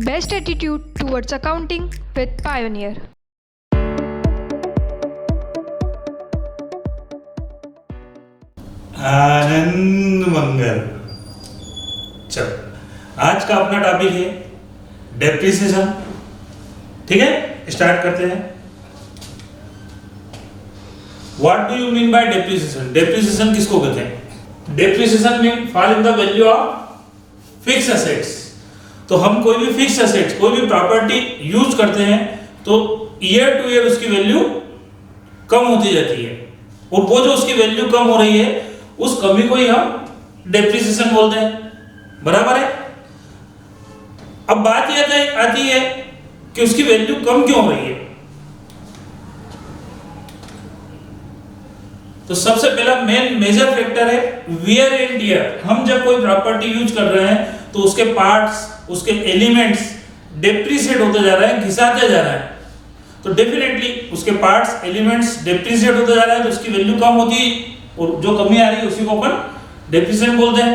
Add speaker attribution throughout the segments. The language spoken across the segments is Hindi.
Speaker 1: Best attitude towards accounting with Pioneer.
Speaker 2: आनंद मंगल। चल, आज का अपना टॉपिक है डेप्रिसिएशन। ठीक है, स्टार्ट करते हैं। What do you mean by depreciation? Depreciation किसको कहते हैं? Depreciation mean fall in the value of fix assets. तो हम कोई भी फिक्स एसेट्स, कोई भी प्रॉपर्टी यूज करते हैं तो ईयर टू ईयर उसकी वैल्यू कम होती जाती है, और वो जो उसकी वैल्यू कम हो रही है उस कमी को ही हम डेप्रिसिएशन बोलते हैं। बराबर है। अब बात यह आती है कि उसकी वैल्यू कम क्यों हो रही है। तो सबसे पहला मेन मेजर फैक्टर है वियर एंड टियर। हम जब कोई प्रॉपर्टी यूज कर रहे हैं तो उसके पार्ट्स, उसके एलिमेंट्स डेप्रिसिएट होते जा रहे हैं, घिसाते जा रहे हैं। तो डेफिनेटली उसके पार्ट्स, एलिमेंट्स डेप्रिसिएट होते जा रहे हैं तो उसकी वैल्यू कम होती है, और जो कमी आ रही है उसी को अपन डेप्रिसिएशन बोलते हैं।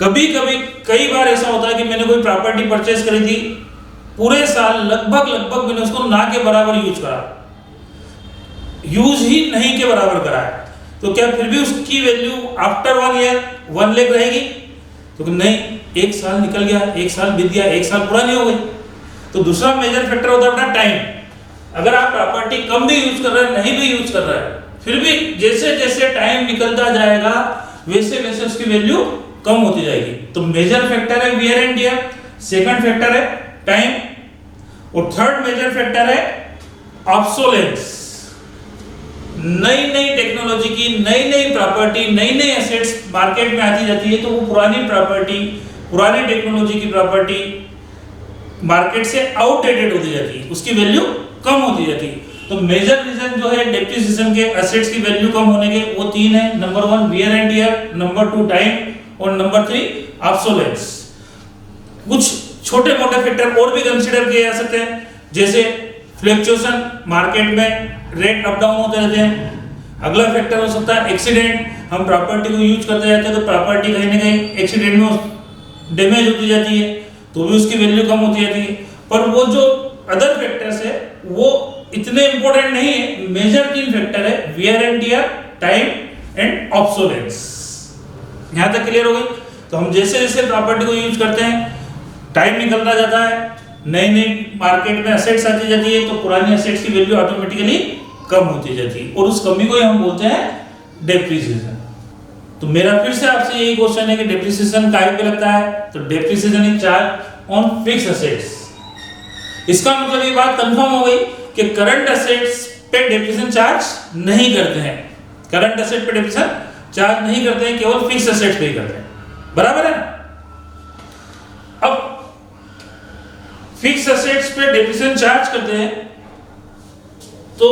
Speaker 2: कभी कभी कई बार ऐसा होता है कि मैंने कोई प्रॉपर्टी परचेज करी थी, पूरे साल लगभग मैंने उसको ना के बराबर यूज करा, यूज ही नहीं के बराबर करा है, तो क्या फिर भी उसकी वैल्यू आफ्टर 1 ईयर 1 लाख रहेगी? तो नहीं, एक साल निकल गया, एक साल बीत गया, एक साल पूरा नहीं हो गई। तो दूसरा मेजर फैक्टर होता है अपना टाइम। अगर आप प्रॉपर्टी कम भी यूज कर रहे हैं, नहीं भी यूज कर रहे हैं, फिर भी जैसे जैसे टाइम निकलता जाएगा वैसे वैसे उसकी वैल्यू कम होती जाएगी। तो मेजर फैक्टर है wear and tier, second factor है टाइम, और थर्ड मेजर फैक्टर है ऑब्सोलेंस। नई नई टेक्नोलॉजी की नई प्रॉपर्टी, नई एसेट्स मार्केट में आती जाती है, तो वो पुरानी प्रॉपर्टी, पुरानी टेक्नोलॉजी की प्रॉपर्टी मार्केट से आउटडेटेड होती जाती है, उसकी वैल्यू कम होती जाती है। तो मेजर रीजन जो है डेप्रिसिएशन के, एसेट्स की वैल्यू कम होने के, वो 3 है। Number 1 wear and tier, number 2 time, और नंबर 3 ऑब्सोलेंस। कुछ छोटे मोटे फैक्टर और भी कंसीडर किए जा सकते हैं, जैसे फ्लक्चुएशन, मार्केट में रेट अप डाउन होते रहते हैं। अगला फैक्टर हो सकता है एक्सीडेंट। हम प्रॉपर्टी को यूज करते जाते हैं तो प्रॉपर्टी कहीं ना कहीं एक्सीडेंट में डैमेज होती जाती है, तो भी उसकी वैल्यू कम होती जाती है। पर वो जो अदर फैक्टर्स है वो इतने इंपॉर्टेंट नहीं है। मेजर 3 फैक्टर है wear and tear, time and obsolescence. यहां तक क्लियर हो गई? तो हम जैसे जैसे प्रॉपर्टी को यूज करते हैं, टाइम निकलता जाता है, नई मार्केट में एसेट्स आती जाती है, तो पुरानी एसेट्स की वैल्यू ऑटोमेटिकली कम होती जाती है, और उस कमी को ही हम बोलते हैं डेप्रिसिएशन। तो मेरा फिर से आपसे यही क्वेश्चन है कि डेप्रिसिएशन काहे पे लगता है? तो depreciation is charge on fix assets. इसका मतलब ये बात कंफर्म हो गई कि करंट एसेट्स पे डेप्रिसिएशन चार्ज नहीं करते हैं। करंट एसेट पे डेप्रिसिएशन चार्ज नहीं करते हैं, केवल फिक्स एसेट्स पे ही करते हैं। बराबर है? अब फिक्स एसेट्स पे डेप्रिसिएशन चार्ज करते हैं तो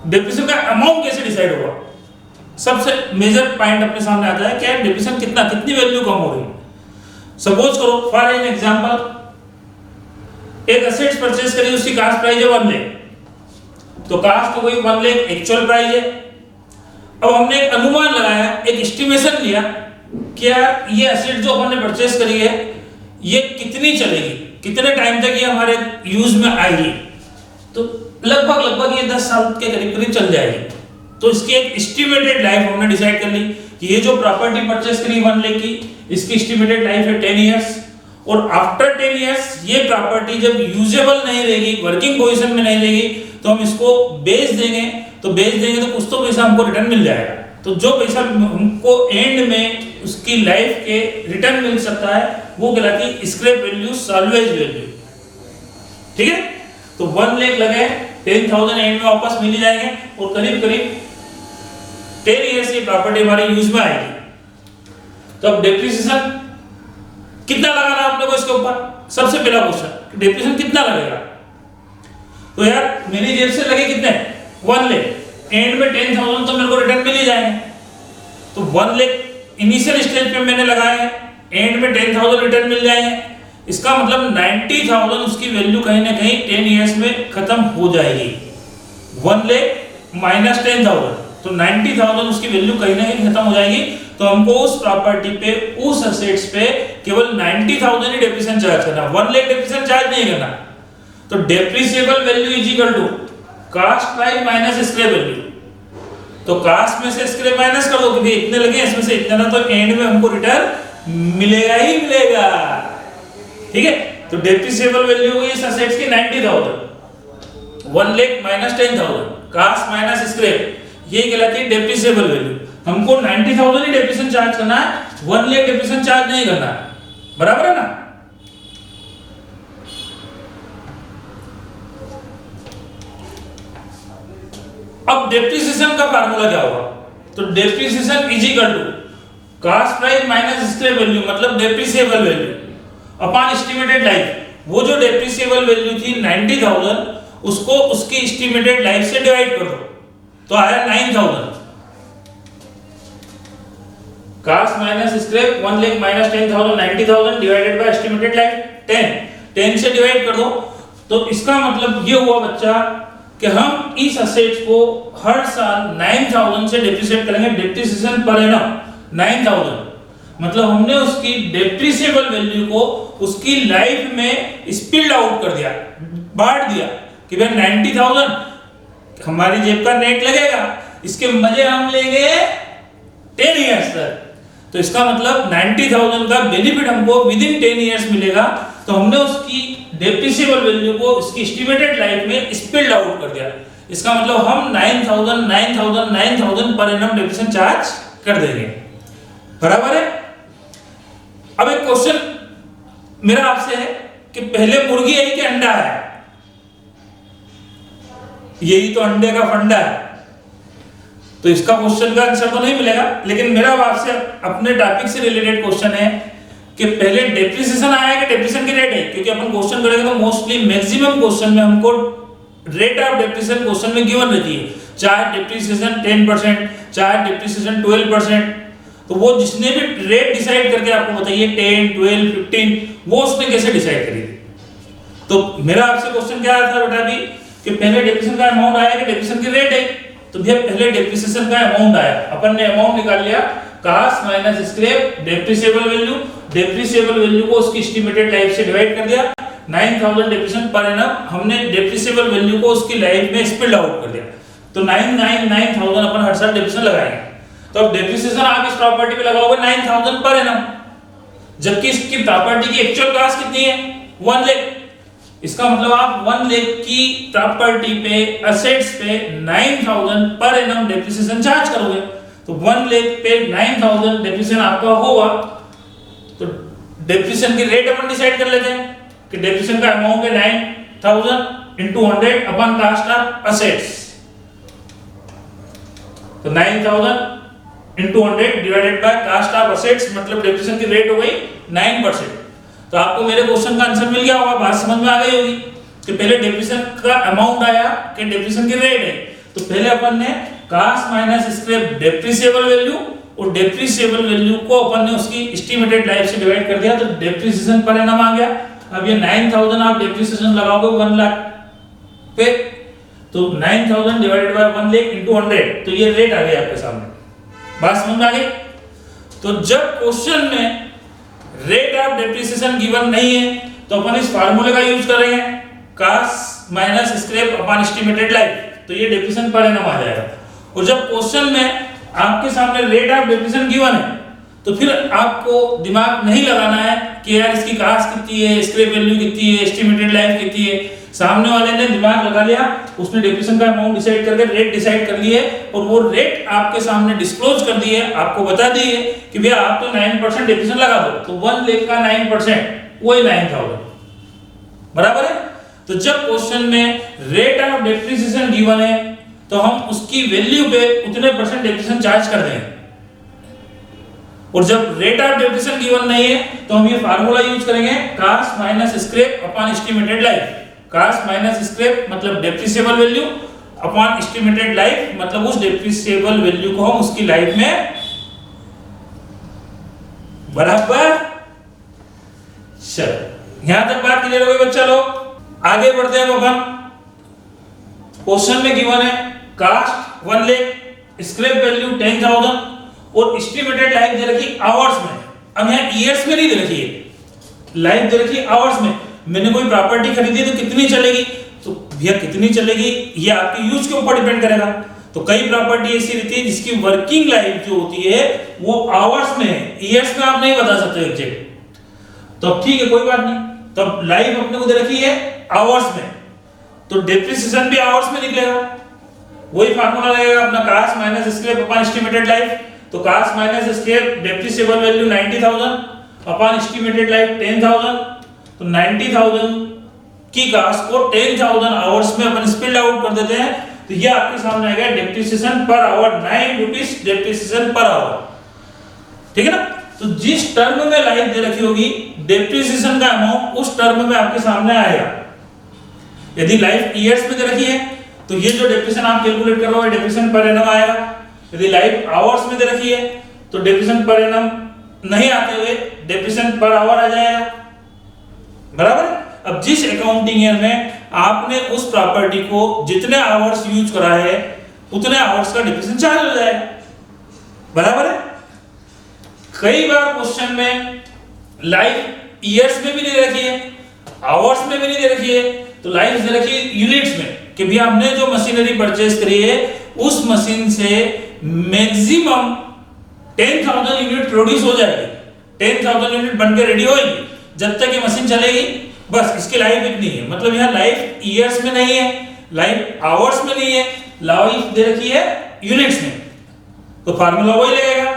Speaker 2: डेप्रिसिएशन का अमाउंट कैसे डिसाइड होगा? सबसे मेजर पॉइंट अपने सामने आता है, क्या डेप्रिसिएशन कितनी वैल्यू कम हो रही है। सपोज करो फॉर एन एग्जांपल, एक एसेट्स परचेज करी, उसकी कास्ट प्राइस है 1 लाख, तो कास्ट तो कोई 1 लाख एक्चुअल प्राइस है। अब हमने एक अनुमान लगाया, एक एस्टिमेशन लिया, क्या ये एसेट जो हमने परचेज करी है ये कितनी चलेगी, कितने टाइम तक ये हमारे यूज में आएगी। तो लगभग ये 10 साल के करीब चल जाएगी। तो इसकी एक एस्टिमेटेड लाइफ हमने डिसाइड कर ली कि ये जो प्रॉपर्टी परचेज करी 1 लाख की, इसकी एस्टिमेटेड लाइफ है 10 इयर्स, और आफ्टर 10 इयर्स ये प्रॉपर्टी जब यूजेबल नहीं रहेगी, वर्किंग पोजीशन में नहीं रहेगी, तो हम इसको बेच देंगे। तो कुछ तो पैसा हमको रिटर्न मिल जाएगा। तो जो पैसा हमको एंड में उसकी लाइफ के रिटर्न मिल सकता है वो कहलाती है स्क्रैप वैल्यू, सॉल्वेज वैल्यू। ठीक है? तो 1 लाख लगे, 10,000 एंड में वापस मिल जाएंगे, और करीब 10 इयर्स ये प्रॉपर्टी हमारे यूज में आएगी। तो अब डेप्रिसिएशन कितना लगाना आपने को इसके ऊपर? सबसे पहला क्वेश्चन, डेप्रिसिएशन कितना लगेगा? तो यार मेरी जेब से लगे कितने? 1 लाख, एंड में 10,000 तो मेरे को रिटर्न मिल ही जाएंगे। तो 1 लाख इनिशियल स्टेज पे मैंने लगाए हैं, एंड में 10,000 रिटर्न मिल जाएंगे। इसका मतलब 90,000 उसकी वैल्यू कहीं ना कहीं 10 इयर्स में खत्म हो जाएगी। 1 लाख माइनस 10,000, तो 90,000 उसकी वैल्यू कहीं ना कहीं खत्म हो जाएगी, तो हमको उस प्रॉपर्टी पे, उस असेट्स पे केवल 90,000 ही डेप्रिसिएशन चार्ज करना, 1 लाख डेप्रिसिएशन चार्ज नहीं करना। तो depreciable value is equal to cost price minus scrap value. तो कास्ट में से स्क्रैप माइनस कर दो कि भाई इतने लगे, इसमें से इतना ना, तो एंड में हमको रिटर्न मिलेगा ही मिलेगा। ठीक है, तो डेप्रिसिएबल वैल्यू हुई इस असेट्स की 90,000, 1 lakh minus 10,000, cost minus scrap, ये कहलाती है डेप्रिसिएबल वैल्यू। हमको 90,000 ही डेप्रिसिएशन चार्ज करना है, 1 लाख डेप्रिसिएशन चार्ज नहीं करना है, बराबर है ना। अब डेप्रिसिएशन का फार्मूला क्या होगा? तो depreciation is equal to cost price minus scrap value, मतलब depreciable value upon estimated life. वो जो डेप्रिसिएबल वैल्यू थी 90,000, उसको उसकी एस्टिमेटेड लाइफ से डिवाइड कर दो, तो आया 9,000। Cost minus scrap 1 lakh minus 10,000, 90,000 divided by estimated life 10 से डिवाइड कर दो। तो इसका मतलब ये हुआ बच्चा कि हम इस असेट्स को हर साल 9,000 से डेप्रिसिएट करेंगे, डेप्रिसिएशन पर एनम 9,000, मतलब हमने उसकी डेप्रिसिएबल वैल्यू को उसकी लाइफ में स्पिल्ड आउट कर दिया, बांट दिया कि भाई 90,000 हमारी जेब का नेट लगेगा, इसके मजे हम लेंगे 10 इयर्स तक। तो इसका मतलब 90,000 का बेनिफिट हमको विद इन 10 इयर्स मिलेगा। तो हमने उसकी डेप्रिसिएबल वैल्यू को उसकी एस्टिमेटेड लाइफ में स्पिल्ड आउट कर दिया। इसका मतलब हम 9,000 पर एनम डेप्रिसिएशन चार्ज कर देंगे, बराबर है। अब एक क्वेश्चन मेरा आपसे है कि पहले मुर्गी है कि अंडा है? यही तो अंडे का फंडा है, तो इसका क्वेश्चन का आंसर तो नहीं मिलेगा, लेकिन मेरा आपसे अपने टॉपिक से रिलेटेड क्वेश्चन है कि पहले डेप्रिसिएशन आया कि डेप्रिसिएशन की रेट है। क्योंकि अपन क्वेश्चन करेंगे तो मोस्टली मैक्सिमम क्वेश्चन में हमको रेट ऑफ डेप्रिसिएशन क्वेश्चन में गिवन रहती है, चाहे डेप्रिसिएशन 10%, चाहे डेप्रिसिएशन 12%। तो वो जिसने भी रेट डिसाइड करके आपको बताइए 10, 12, 15, वो उसने कैसे डिसाइड करी। तो मेरा आपसे क्वेश्चन क्या आया था बेटा भी कि पहले डेप्रिसिएशन का अमाउंट आया कि डेप्रिसिएशन की रेट है? तो भैया पहले डेप्रिसिएशन का अमाउंट आया, अपन ने अमाउंट निकाल लिया, cost minus scrap depreciable value, depreciable value को उसकी एस्टिमेटेड लाइफ से डिवाइड कर दिया, 9,000 डेप्रिसिएशन पर एनम हमने डेप्रिसिएबल वैल्यू को उसकी लाइफ में स्पिल्ड आउट कर दिया। तो 9,000 अपन हर साल डेप्रिसिएशन लगाएंगे। तो अब डेप्रिसिएशन आप इस प्रॉपर्टी पे लगाओगे 9,000 पर एनम, जबकि इसकी प्रॉपर्टी की एक्चुअल कास्ट कितनी है? 1 लाख। इसका मतलब आप 1 लाख की प्रॉपर्टी पे, असेट्स पे 9,000 पर एनम डेप्रिसिएशन चार्ज करोगे। तो 1 लाख पे 9,000 डेप्रिसिएशन आपका होगा। तो डेप्रिसिएशन की रेट अपन डिसाइड कर लेते हैं कि डेप्रिसिएशन का अमाउंट है 9,000 into 100 upon cost of assets. तो 9,000 into 100 divided by cost of assets, मतलब डेप्रिसिएशन की रेट हो गई 9%। तो आपको मेरे क्वेश्चन का आंसर मिल गया होगा, बात समझ में आ गई होगी कि पहले डेप्रिसिएशन का अमाउंट आया कि डेप्रिसिएशन की रेट है। तो पहले अपन ने cost minus scrap depreciable value, और डेप्रिसिएबल वैल्यू को अपन ने उसकी एस्टिमेटेड लाइफ से डिवाइड कर दिया, तो डेप्रिसिएशन पर एनम आ गया। अब ये 9,000 आप डेप्रिसिएशन लगाओगे 1 लाख पे, तो 9,000 डिवाइडेड बाय 1 लाख into 100, तो ये रेट आ गई आपके सामने। बात समझ में आ गई? तो जब क्वेश्चन में रेट ऑफ डेप्रिसिएशन गिवन नहीं है तो अपन इस फार्मूले का यूज करेंगे, cost minus scrap upon estimated life, तो ये डेप्रिसिएशन पर एनम आ जाएगा। और जब क्वेश्चन में आपके सामने रेट ऑफ डेप्रिसिएशन गिवन है तो फिर आपको दिमाग नहीं लगाना है कि यार इसकी कास्ट कितनी है, स्क्रैप वैल्यू कितनी है, एस्टिमेटेड लाइफ कितनी है। सामने वाले ने दिमाग लगा लिया, उसने डेप्रिसिएशन का अमाउंट डिसाइड करके रेट डिसाइड कर लिए, और वो रेट आपके सामने डिस्क्लोज कर दी है, आपको बता दी है कि भैया आप तो 9% डेप्रिसिएशन लगा दो। तो 1 लाख का 9% वही 9,000, बराबर है। तो जब क्वेश्चन में रेट ऑफ डेप्रिसिएशन गिवन है तो हम उसकी वैल्यू पे उतने परसेंट डेप्रिसिएशन चार्ज कर देंगे, और जब रेट ऑफ डेप्रिसिएशन गिवन नहीं है तो हम ये फार्मूला यूज करेंगे, cost minus scrap upon estimated life. Cost minus scrap मतलब depreciable value upon estimated life, मतलब उस डेप्रिसिएबल वैल्यू को हम उसकी लाइफ में, बराबर। चलो यहां तक बात क्लियर हो गई बच्चा लोग। आगे बढ़ते हैं अपन। क्वेश्चन में गिवन है कास्ट 1 लाख, स्क्रैप वैल्यू 10,000 और एस्टिमेटेड लाइफ दे रखी आवर्स में। अब यहाँ ईयर्स में नहीं दे रखी है, लाइफ दे रखी आवर्स में। मैंने कोई प्रॉपर्टी खरीदी तो कितनी चलेगी, तो भैया कितनी चलेगी ये आपके यूज के ऊपर डिपेंड करेगा। तो कई प्रॉपर्टी ऐसी रहती है जिसकी वर्किंग लाइफ जो होती है वो आवर्स में है, ईयर्स में आप नहीं बता सकते एग्जैक्ट। तो अब ठीक है, कोई बात नहीं, तब लाइफ अपने को दे रखी है आवर्स में, तो डेप्रिसिएशन भी आवर्स में निकलेगा। वही फार्मूला लगेगा अपना cost minus scrap upon estimated life. तो cost minus scrap depreciable value 90,000 upon estimated life 10,000। तो 90,000 की कास्ट को 10,000 आवर्स में अपन स्प्लिट आउट कर देते हैं, तो ये आपके सामने आएगा depreciation per hour 9 rupees depreciation per hour. ठीक है ना। तो जिस टर्म में लाइफ दे रखी होगी डेप्रिसिएशन का अमाउंट उस टर्म में आपके सामने आएगा। यदि लाइफ ईयर्स में दे रखी है तो ये जो डेप्रिसिएशन आप कैलकुलेट कर रहे हो डेप्रिसिएशन पर एनम आएगा। यदि लाइफ आवर्स में दे रखी है तो डेप्रिसिएशन पर एनम नहीं आते हुए डेप्रिसिएशन पर आवर आ जाएगा। बराबर। अब जिस अकाउंटिंग ईयर में आपने उस प्रॉपर्टी को जितने आवर्स यूज करा है उतने आवर्स का डेप्रिसिएशन चार्ज हो जाएगा। बराबर है। कई बार क्वेश्चन में लाइफ ईयर्स में भी नहीं रखी है, आवर्स में भी नहीं दे रखी है, तो लाइफ दे रखी है यूनिट्स में कि भी हमने जो मशीनरी परचेज करी है उस मशीन से मैक्सिमम 10,000 यूनिट प्रोड्यूस हो जाएगी, 10,000 यूनिट बनकर रेडी होएगी। जब तक ये मशीन चलेगी बस इसकी लाइफ इतनी है। मतलब यहाँ लाइफ ईयर्स में नहीं है, लाइफ आवर्स में नहीं है, लाइफ दे रखी है यूनिट्स में। तो फार्मूला वही लगेगा,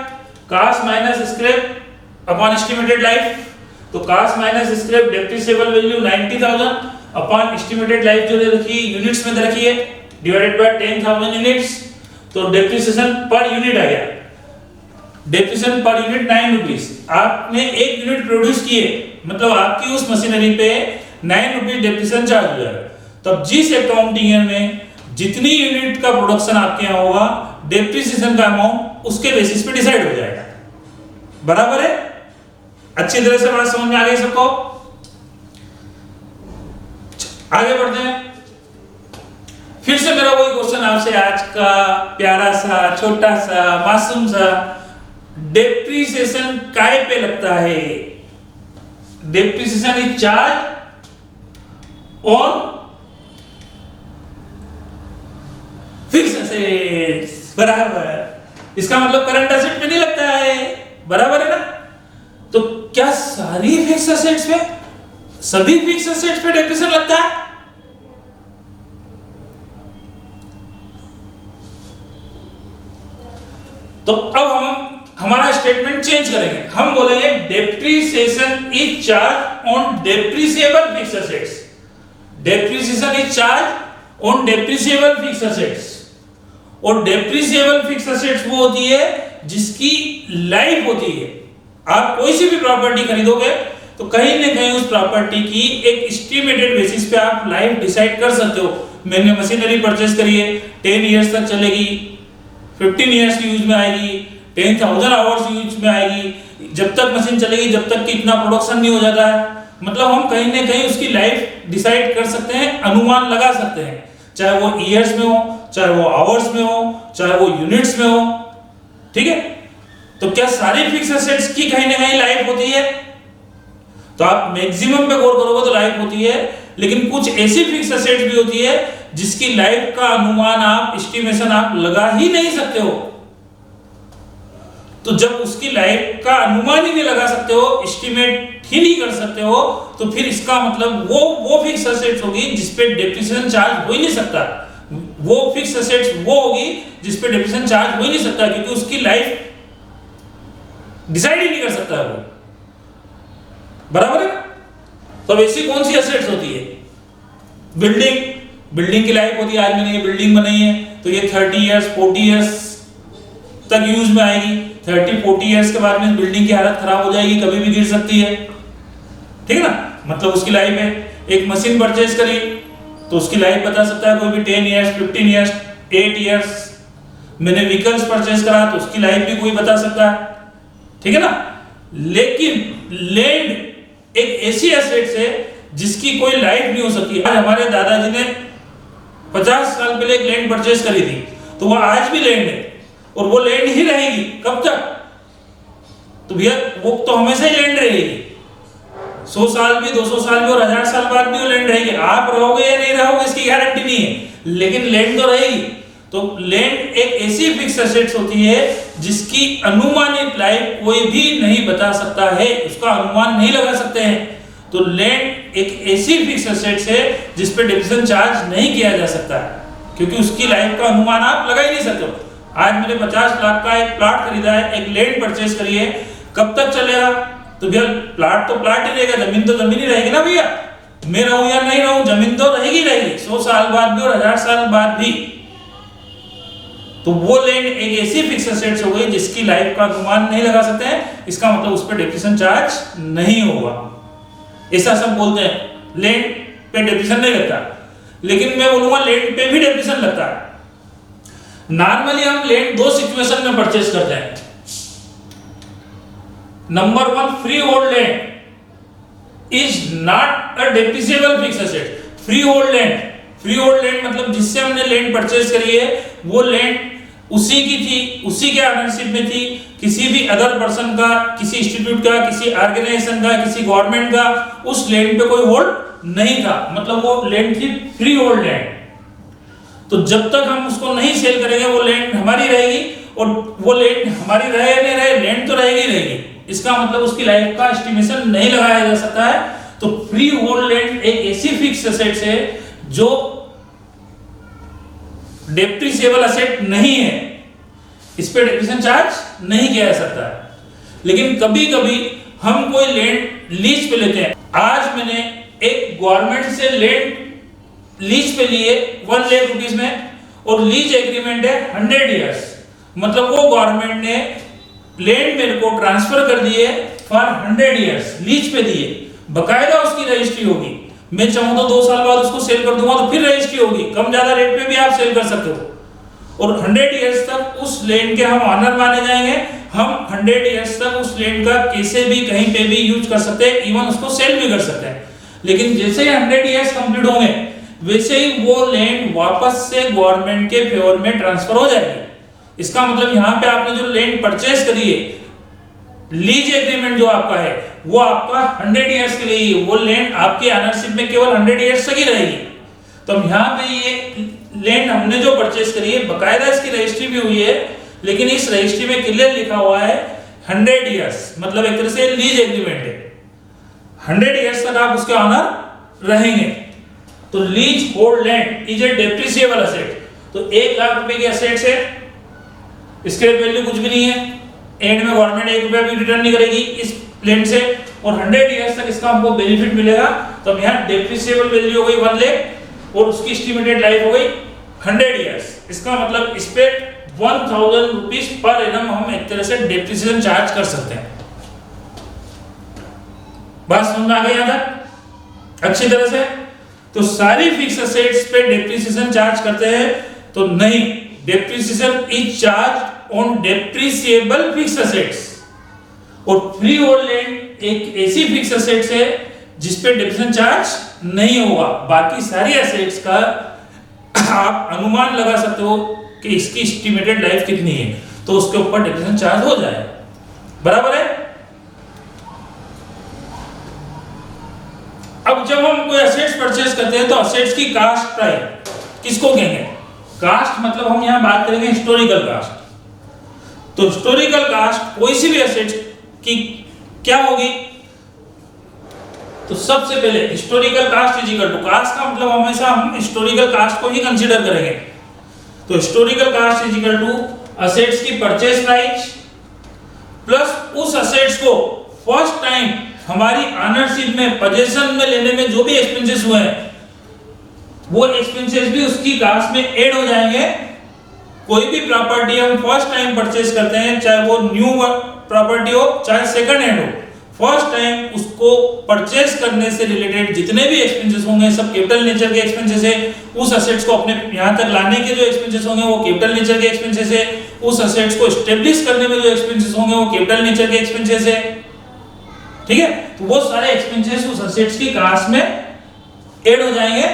Speaker 2: cost minus scrap upon estimated life. तो cost minus scrap depreciable value 90,000 upon estimated life जो दे रखी है यूनिट्स में दे रखी है डिवाइडेड बाय 10,000 यूनिट्स। तो डेप्रिसिएशन पर यूनिट आ गया, डेप्रिसिएशन पर यूनिट 9 रुपीस। आपने एक यूनिट प्रोड्यूस किए मतलब आपकी उस मशीनरी पे 9 रुपीस डेप्रिसिएशन चार्ज हो जाएगा। तब जिस अकाउंटिंग ईयर में जितनी यूनिट का प्रोडक्शन आपके यहाँ होगा डेप्रिसिएशन का अमाउंट उसके बेसिस पे डिसाइड हो जाएगा। बराबर है। अच्छी तरह से बात समझ में आ गई सबको। आगे बढ़ते हैं। फिर से मेरा वही क्वेश्चन आपसे आज का प्यारा सा छोटा सा मासूम सा, डेप्रिसिएशन काय पे लगता है? Depreciation is charge on fix assets. बराबर। इसका मतलब करंट एसेट पे नहीं लगता है। बराबर है ना। तो क्या सारी फिक्स एसेट्स पे, सभी फिक्स एसेट्स पे डेप्रिसिएशन लगता है? तो अब हम हमारा स्टेटमेंट चेंज करेंगे। हम बोलेंगे depreciation is charge on depreciable fix assets. Depreciation is charge on depreciable fix assets. और डेप्रिसिएबल फिक्स एसेट्स वो होती है जिसकी लाइफ होती है। आप कोई सी भी प्रॉपर्टी खरीदोगे तो कहीं ना कहीं उस प्रॉपर्टी की एक एस्टिमेटेड बेसिस पे आप लाइफ डिसाइड कर सकते हो। मैंने मशीनरी परचेज करी है, 10 इयर्स तक चलेगी, 15 इयर्स की यूज में आएगी, 10,000 आवर्स यूज में आएगी, जब तक मशीन चलेगी जब तक कि इतना प्रोडक्शन नहीं हो जाता है। मतलब हम कहीं ना कहीं उसकी लाइफ डिसाइड कर सकते हैं, अनुमान लगा सकते हैं, चाहे वो ईयर्स में हो, चाहे वो आवर्स में हो, चाहे वो यूनिट्स में हो। ठीक है। तो क्या सारी फिक्स एसेट्स की कहीं ना कहीं लाइफ होती है? तो आप मैक्सिमम पे गौर करोगे तो लाइफ होती है, लेकिन कुछ ऐसी फिक्स एसेट्स भी होती है जिसकी लाइफ का अनुमान आप एस्टिमेशन आप लगा ही नहीं सकते हो। तो जब उसकी लाइफ का अनुमान ही नहीं लगा सकते हो, एस्टिमेट ही नहीं कर सकते हो, तो फिर इसका मतलब वो फिक्स एसेट्स होगी जिसपे डेप्रिसिएशन चार्ज हो ही नहीं सकता। वो फिक्स एसेट्स वो होगी जिसपे डेप्रिसिएशन चार्ज हो ही नहीं सकता, क्योंकि उसकी लाइफ डिसाइड ही नहीं कर सकता है वो। बराबर है। तो ऐसी कौन सी एसेट्स होती है? बिल्डिंग की लाइफ होती है, आज मैंने ये बिल्डिंग बनाई है तो ये 30 इयर्स 40 इयर्स तक यूज में आएगी। 30-40 इयर्स के बाद में बिल्डिंग की हालत खराब हो जाएगी, कभी भी गिर सकती है। ठीक है ना। मतलब उसकी लाइफ है। एक मशीन परचेज करी तो उसकी लाइफ बता सकता है कोई भी 10 इयर्स 15 इयर्स 8 इयर्स। मैंने व्हीकल्स परचेज करा तो उसकी लाइफ भी कोई बता सकता है। ठीक है ना। लेकिन लैंड एक ऐसी एसेट्स है जिसकी कोई लाइफ नहीं हो सकती। आज हमारे दादाजी ने 50 साल पहले एक लैंड परचेज करी थी तो वो आज भी लैंड है, और वो लैंड ही रहेगी कब तक? तो भैया वो तो हमेशा ही लैंड रहेगी, 100 साल भी, 200 साल भी और 1000 साल बाद भी वो लैंड रहेगी। आप रहोगे या नहीं रहोगे इसकी गारंटी नहीं है, लेकिन लैंड तो रहेगी। तो लैंड एक ऐसी फिक्स एसेट्स होती है जिसकी अनुमानित लाइफ कोई भी नहीं बता सकता है, उसका अनुमान नहीं लगा सकते हैं। तो लैंड एक ऐसी फिक्स एसेट्स है जिस पे डेप्रिसिएशन चार्ज नहीं किया जा सकता है, क्योंकि उसकी लाइफ का अनुमान आप लगा ही नहीं सकते हो। आज मैंने 50 लाख का एक प्लॉट खरीदा है, एक लैंड परचेज करी है, कब तक चलेगा? तो भैया प्लॉट तो प्लॉट ही रहेगा, जमीन तो जमीन ही रहेगी ना भैया। मैं रहूं या नहीं रहूं, जमीन तो रहेगी रहेगी 100 साल बाद भी और 1000 साल बाद भी। तो वो लैंड एक ऐसी फिक्स एसेट्स हो गई जिसकी लाइफ का अनुमान नहीं लगा सकते हैं, इसका मतलब उस पर डेप्रिसिएशन चार्ज नहीं होगा। ऐसा सब बोलते हैं लैंड पे डेप्रिसिएशन नहीं लगता, लेकिन मैं बोलूंगा लैंड पे भी डेप्रिसिएशन लगता है। नॉर्मली हम लैंड दो सिचुएशन में परचेज करते हैं। Number 1, free hold land is not a depreciable fix asset. Free hold land मतलब जिससे हमने लैंड परचेज करी है वो लैंड उसी की थी, उसी के ओनरशिप में थी, किसी भी अदर पर्सन का, किसी इंस्टीट्यूट का, किसी ऑर्गेनाइजेशन का, किसी गवर्नमेंट का उस लैंड पे कोई होल्ड नहीं था, मतलब वो लैंड थी फ्री होल्ड लैंड। तो जब तक हम उसको नहीं सेल करेंगे वो लैंड हमारी रहेगी, और वो लैंड हमारी रहे या नहीं रहे, लैंड तो रहेगी रहेगी। इसका मतलब उसकी लाइफ का एस्टिमेशन नहीं लगाया जा सकता है। तो फ्री होल्ड लैंड एक ऐसी फिक्स एसेट्स है जो डेप्रिसिएबल एसेट नहीं है, इस पे डेप्रिसिएशन चार्ज नहीं किया जा सकता है। लेकिन कभी कभी हम कोई लैंड लीज पे लेते हैं। आज मैंने एक गवर्नमेंट से लैंड लीज पे लिए 1 लाख रुपीस में, और लीज एग्रीमेंट है 100 इयर्स, मतलब वो गवर्नमेंट ने लैंड मेरे को ट्रांसफर कर दिए फॉर 100 इयर्स, लीज पे दिए, बकायदा उसकी रजिस्ट्री होगी। मैं चाहूं तो 2 साल बाद उसको सेल कर दूंगा तो फिर रजिस्ट्री होगी, कम ज्यादा रेट पे भी आप सेल कर सकते हो। और 100 इयर्स तक उस लैंड के हम ऑनर माने जाएंगे। हम 100 इयर्स तक उस लैंड का कैसे भी कहीं पे भी यूज कर सकते हैं, इवन उसको सेल भी कर सकते हैं। लेकिन जैसे ही 100 इयर्स कंप्लीट होंगे वैसे ही वो लैंड वापस से गवर्नमेंट के फेवर में ट्रांसफर हो जाएगी। इसका मतलब यहाँ पे आपने जो लैंड परचेज करी है, लीज एग्रीमेंट जो आपका है वो आपका 100 इयर्स के लिए, वो लैंड आपके ऑनरशिप में केवल 100 इयर्स तक ही रहेगी। तो अब यहाँ पे ये लैंड हमने जो परचेज करी है, बकायदा इसकी रजिस्ट्री भी हुई है, लेकिन इस रजिस्ट्री में क्लियर लिखा हुआ है 100 इयर्स, मतलब एक तरह से लीज एग्रीमेंट है, 100 इयर्स तक आप उसके ऑनर रहेंगे। तो lease hold land is a depreciable asset. तो 1 लाख रुपए की एसेट्स है, इसके वैल्यू कुछ भी नहीं है, एंड में गवर्नमेंट 1 रुपया भी रिटर्न नहीं करेगी इस लैंड से, और 100 इयर्स तक इसका हमको बेनिफिट मिलेगा। तो अब यहाँ डेप्रिसिएबल वैल्यू हो गई 1 लाख और उसकी एस्टिमेटेड लाइफ हो गई 100 इयर्स। इसका मतलब इस पे 1000 रुपीस पर एनम हम एक तरह से डेप्रिसिएशन चार्ज कर सकते हैं। बात समझ में आ गई यहाँ तक अच्छी तरह से? तो सारी फिक्स एसेट्स पे डेप्रिसिएशन चार्ज करते हैं तो नहीं, depreciation is charge on depreciable fix assets. और फ्री होल्ड लैंड एक ऐसी फिक्स एसेट्स है जिस पे डेप्रिसिएशन चार्ज नहीं होगा। बाकी सारी एसेट्स का आप अनुमान लगा सकते हो कि इसकी एस्टिमेटेड लाइफ कितनी है, तो उसके ऊपर डेप्रिसिएशन चार्ज हो जाए। बराबर है? अब जब हम कोई एसेट्स परचेज करते हैं तो एसेट्स की कास्ट प्राइस किसको कहेंगे? कास्ट मतलब हम यहां बात करेंगे हिस्टोरिकल कास्ट। तो हिस्टोरिकल कास्ट कोई सी भी एसेट्स की क्या होगी? तो सबसे पहले historical cost is equal to, cost का मतलब हमेशा हम हिस्टोरिकल कास्ट को ही कंसीडर करेंगे। तो historical cost is equal to assets की परचेज प्राइस प्लस उस एसेट्स को फर्स्ट टाइम हमारी ऑनरशिप में, पोजीशन में लेने में जो भी एक्सपेंसेस हुए हैं वो एक्सपेंसेस भी उसकी कास्ट में ऐड हो जाएंगे। कोई भी प्रॉपर्टी हम फर्स्ट टाइम परचेज करते हैं, चाहे वो न्यू प्रॉपर्टी हो चाहे सेकंड हैंड हो, फर्स्ट टाइम उसको परचेज करने से रिलेटेड जितने भी एक्सपेंसेस होंगे सब कैपिटल नेचर के एक्सपेंसेस है। उस एसेट्स को अपने यहां तक लाने के जो एक्सपेंसेस होंगे वो कैपिटल नेचर के एक्सपेंसेस है। उस एसेट्स को एस्टेब्लिश करने में जो एक्सपेंसेस होंगे वो कैपिटल नेचर के एक्सपेंसेस है। ठीक है? तो वो सारे एक्सपेंसेस उस एसेट्स की कास्ट में ऐड हो जाएंगे।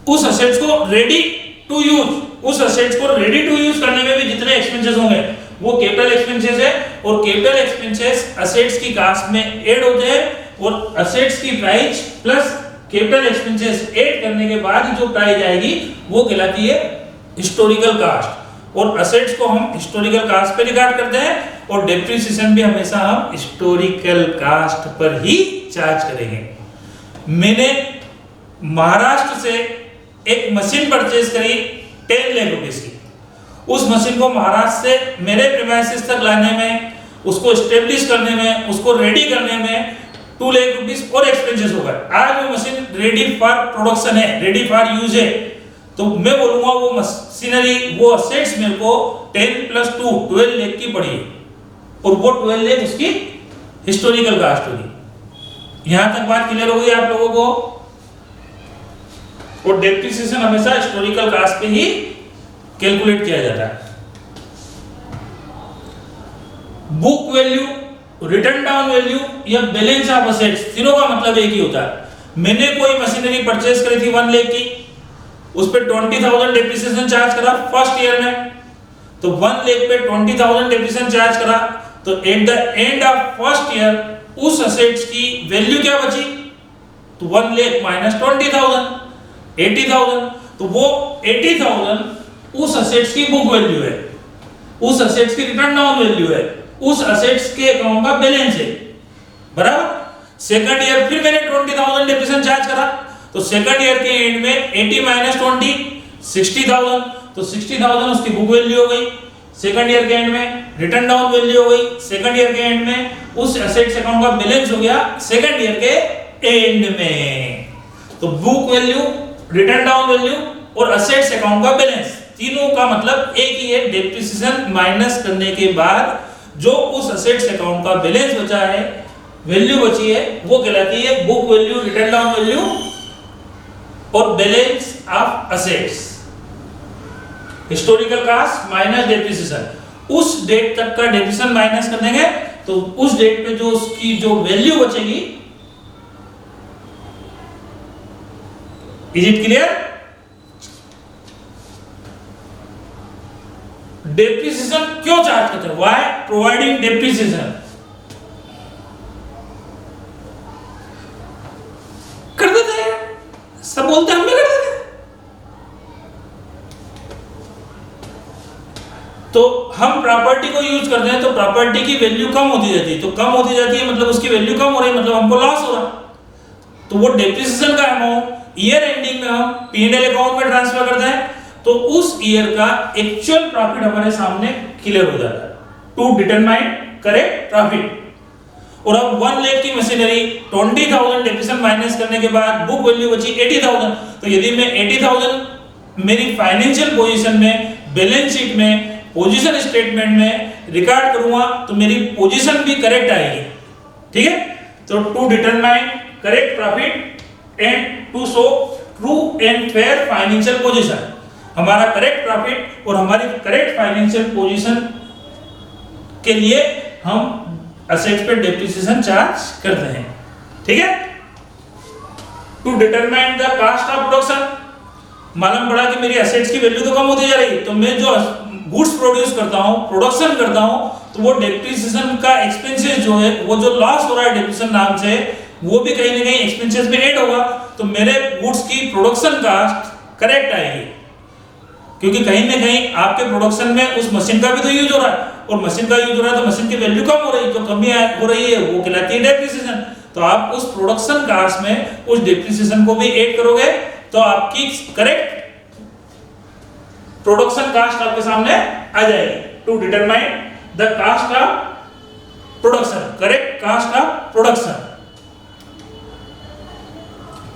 Speaker 2: उस एसेट्स को रेडी टू यूज, उस असेट्स को रेडी टू यूज करने में भी जितने एक्सपेंसेस होंगे वो कैपिटल एक्सपेंसेस है, और कैपिटल एक्सपेंसेस असेट्स की कास्ट में ऐड होते हैं, और असेट्स की price plus capital expenses add करने के बाद जो प्राइस आएगी वो कहलाती है हिस्टोरिकल कास्ट। और असेट्स को हम हिस्टोरिकल कास्ट पे रिकॉर्ड करते हैं, और डेप्रिसिएशन भी हमेशा हम हिस्टोरिकल कास्ट पर ही चार्ज करेंगे। मैंने महाराष्ट्र से एक मशीन परचेज करी 10 लाख रुपीस की। उस मशीन को महाराष्ट्र से मेरे प्रीमाइसेस तक लाने में, उसको स्टेब्लिश करने में, उसको रेडी करने में 2 लाख रुपीस और एक्सपेंसेस हो गए। आज वो मशीन रेडी फॉर प्रोडक्शन है, रेडी फॉर यूज है, तो मैं बोलूंगा वो मशीनरी, वो असेट्स मेरे को 10 + 2 12 लाख की पड़ी, और वो 12 लाख उसकी हिस्टोरिकल कास्ट होगी। यहां तक बात क्लियर हो गई आप लोगों को? और डेप्रिसिएशन हमेशा हिस्टोरिकल कास्ट पे ही कैलकुलेट किया जाता है। Book value, written down value या बैलेंस ऑफ असेट्स, तीनों का मतलब एक ही होता है। मैंने कोई मशीनरी परचेज करी थी 1 लाख की, उस पे 20,000 डेप्रिसिएशन चार्ज करा फर्स्ट ईयर में, तो 1 लाख पे 20,000 डेप्रिसिएशन चार्ज करा, तो eight the end of first year उस असेट्स की वैल्यू क्या बची? तो 1 लाख माइनस 20,000 80,000, तो वो 80,000 उस असेट्स की बुक वैल्यू है, उस असेट्स की रिटर्न डाउन वैल्यू है, उस असेट्स के अकाउंट का बैलेंस है, बराबर। सेकंड ईयर फिर मैंने 20,000 डेप्रिसिएशन चार्ज करा, तो सेकंड ईयर के एंड में 80 - 20 60,000, तो 60,000 उसकी बुक वैल्यू हो गई। सेकंड ईयर के एंड में रिटर्न डाउन वैल्यू हो गई, सेकंड ईयर के एंड में उस एसेट्स अकाउंट का बैलेंस हो गया सेकंड ईयर के एंड में। तो book value, written down value और असेट्स अकाउंट का बैलेंस, तीनों का मतलब एक ही है। डेप्रिसिएशन माइनस करने के बाद जो उस असेट्स अकाउंट का बैलेंस बचा है, वैल्यू बची है, वो कहलाती है book value, written down value और balance of assets. Historical cost minus depreciation, उस डेट तक का डेप्रिसिएशन माइनस कर देंगे, तो उस डेट पे जो उसकी जो वैल्यू बचेगी। Is it clear? डेप्रिसिएशन क्यों चार्ज करते हैं? Why providing depreciation? कर देते हैं, सब बोलते हैं हम भी कर देते हैं। तो हम प्रॉपर्टी को यूज करते हैं, तो प्रॉपर्टी की वैल्यू कम होती जाती है, तो कम होती जाती है मतलब उसकी वैल्यू कम हो रही है, मतलब हमको लॉस हो रहा है। तो वो डेप्रिसिएशन का अमाउंट ईयर एंडिंग में हम P&L अकाउंट में ट्रांसफर करते हैं, तो उस ईयर का एक्चुअल प्रॉफिट हमारे सामने क्लियर हो जाता है, टू डिटरमाइन करेक्ट प्रॉफिट। और अब 1 लाख की मशीनरी 20,000 डेप्रिसिएशन माइनस करने के बाद बुक वैल्यू बची 80,000, तो यदि मैं 80,000 मेरी फाइनेंशियल पोजीशन में, बैलेंस शीट में, पोजीशन स्टेटमेंट में रिकॉर्ड करूंगा, तो मेरी पोजीशन भी करेक्ट आएगी, ठीक है। तो to determine correct profit and to show true and fair financial position, हमारा करेक्ट प्रॉफिट और हमारी करेक्ट फाइनेंशियल पोजीशन के लिए हम असेट्स पे डेप्रिसिएशन चार्ज करते हैं, ठीक है। To determine the cost of production, मालूम पड़ा कि मेरी असेट्स की वैल्यू तो कम होती जा रही, तो मैं जो गुड्स प्रोड्यूस करता हूं, प्रोडक्शन करता हूं, तो वो डेप्रिसिएशन का एक्सपेंसेस जो है, वो जो लॉस हो रहा है डेप्रिसिएशन नाम से, वो भी कहीं ना कहीं एक्सपेंसेस में ऐड होगा, तो मेरे गुड्स की प्रोडक्शन कास्ट करेक्ट आएगी, क्योंकि कहीं ना कहीं आपके प्रोडक्शन में उस मशीन का भी तो यूज हो रहा है, और मशीन का यूज हो रहा है तो मशीन की वैल्यू कम हो रही है, जो कमी हो रही है वो कहलाती है डेप्रिसिएशन। तो आप उस प्रोडक्शन कास्ट में उस डेप्रिसिएशन को भी ऐड करोगे, तो आपकी करेक्ट प्रोडक्शन कास्ट आपके सामने आ जाएगी। To determine the cost of production, correct cost of production.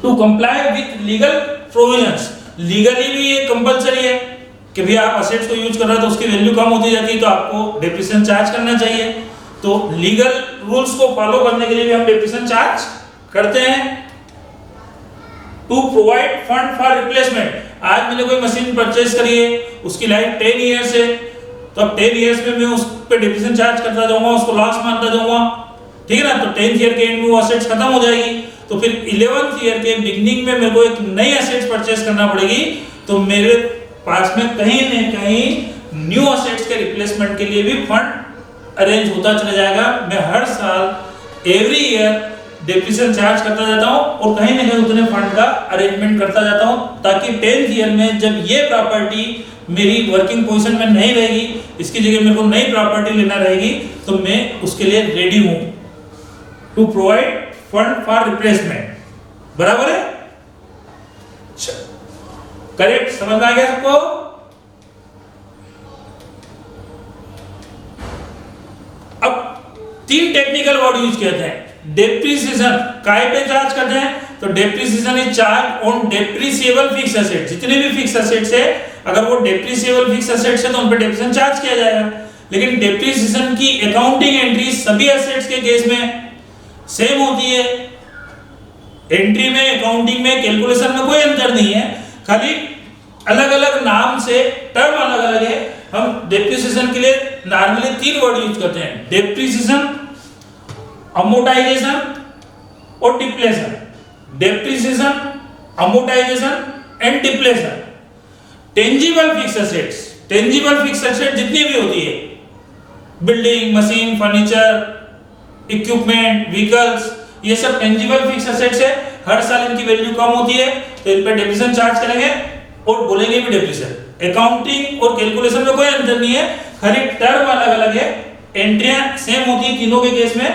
Speaker 2: To comply with legal provisions, legally भी ये कंपलसरी है कि भी आप असेट्स को यूज कर रहे हो तो उसकी वैल्यू कम होती जाती है, तो आपको डेप्रिसिएशन चार्ज करना चाहिए। तो लीगल रूल्स को फॉलो करने के लिए भी हम डेप्रिसिएशन चार्ज करते हैं। To provide fund for replacement, आज मैंने कोई मशीन परचेज करी है, उसकी लाइफ 10 ईयर्स है, तो अब 10 ईयर्स में मैं उस पर डेप्रिसिएशन चार्ज करता जाऊंगा, उसको लॉस मानता जाऊंगा, ठीक है ना। तो 10th ईयर के एंड में वो असेट्स खत्म हो जाएगी, तो फिर 11th ईयर के बिगिनिंग में मेरे को एक नई असेट्स परचेज करना पड़ेगी, तो मेरे पास में कहीं न कहीं न्यू असेट्स के रिप्लेसमेंट के लिए भी फंड अरेंज होता चला जाएगा। मैं हर साल एवरी ईयर डेप्रिसिएशन चार्ज करता जाता हूं और कहीं ना कहीं उतने फंड का अरेंजमेंट करता जाता हूं, ताकि 10th ईयर में जब ये प्रॉपर्टी मेरी वर्किंग पोजीशन में नहीं रहेगी, इसकी जगह मेरे को नई प्रॉपर्टी लेना रहेगी, तो मैं उसके लिए रेडी हूं to provide fund for replacement. बराबर है? करेक्ट? समझ में आ गया सबको? अब 3 टेक्निकल वर्ड यूज किए थे। डेप्रिसिएशन काय पे चार्ज करते हैं? तो depreciation is charge on depreciable fix asset. जितने भी फिक्स एसेट्स है, अगर वो डेप्रिसिएबल फिक्स एसेट्स है तो उन पे डेप्रिसिएशन चार्ज किया जाएगा। लेकिन डेप्रिसिएशन की अकाउंटिंग एंट्री सभी एसेट्स के केस में सेम होती है। एंट्री में, अकाउंटिंग में, कैलकुलेशन में कोई अंतर नहीं है, खाली अलग अलग नाम से, टर्म अलग अलग है। हम डेप्रिसिएशन के लिए नॉर्मली 3 वर्ड यूज करते हैं: डेप्रिसिएशन, अमोर्टाइजेशन और depletion. Depreciation, amortisation and depletion. Tangible fixed assets, tangible fixed asset जितनी भी होती है, building, machine, furniture, equipment, vehicles, ये सब टेंजिबल फिक्स एसेट्स है। हर साल इनकी वैल्यू कम होती है तो इन पर डेप्रिसिएशन चार्ज करेंगे और बोलेंगे भी डेप्रिसिएशन। अकाउंटिंग और कैलकुलेशन में कोई अंतर नहीं है, खाली टर्म अलग अलग है, एंट्रियां सेम होती है तीनों के केस में।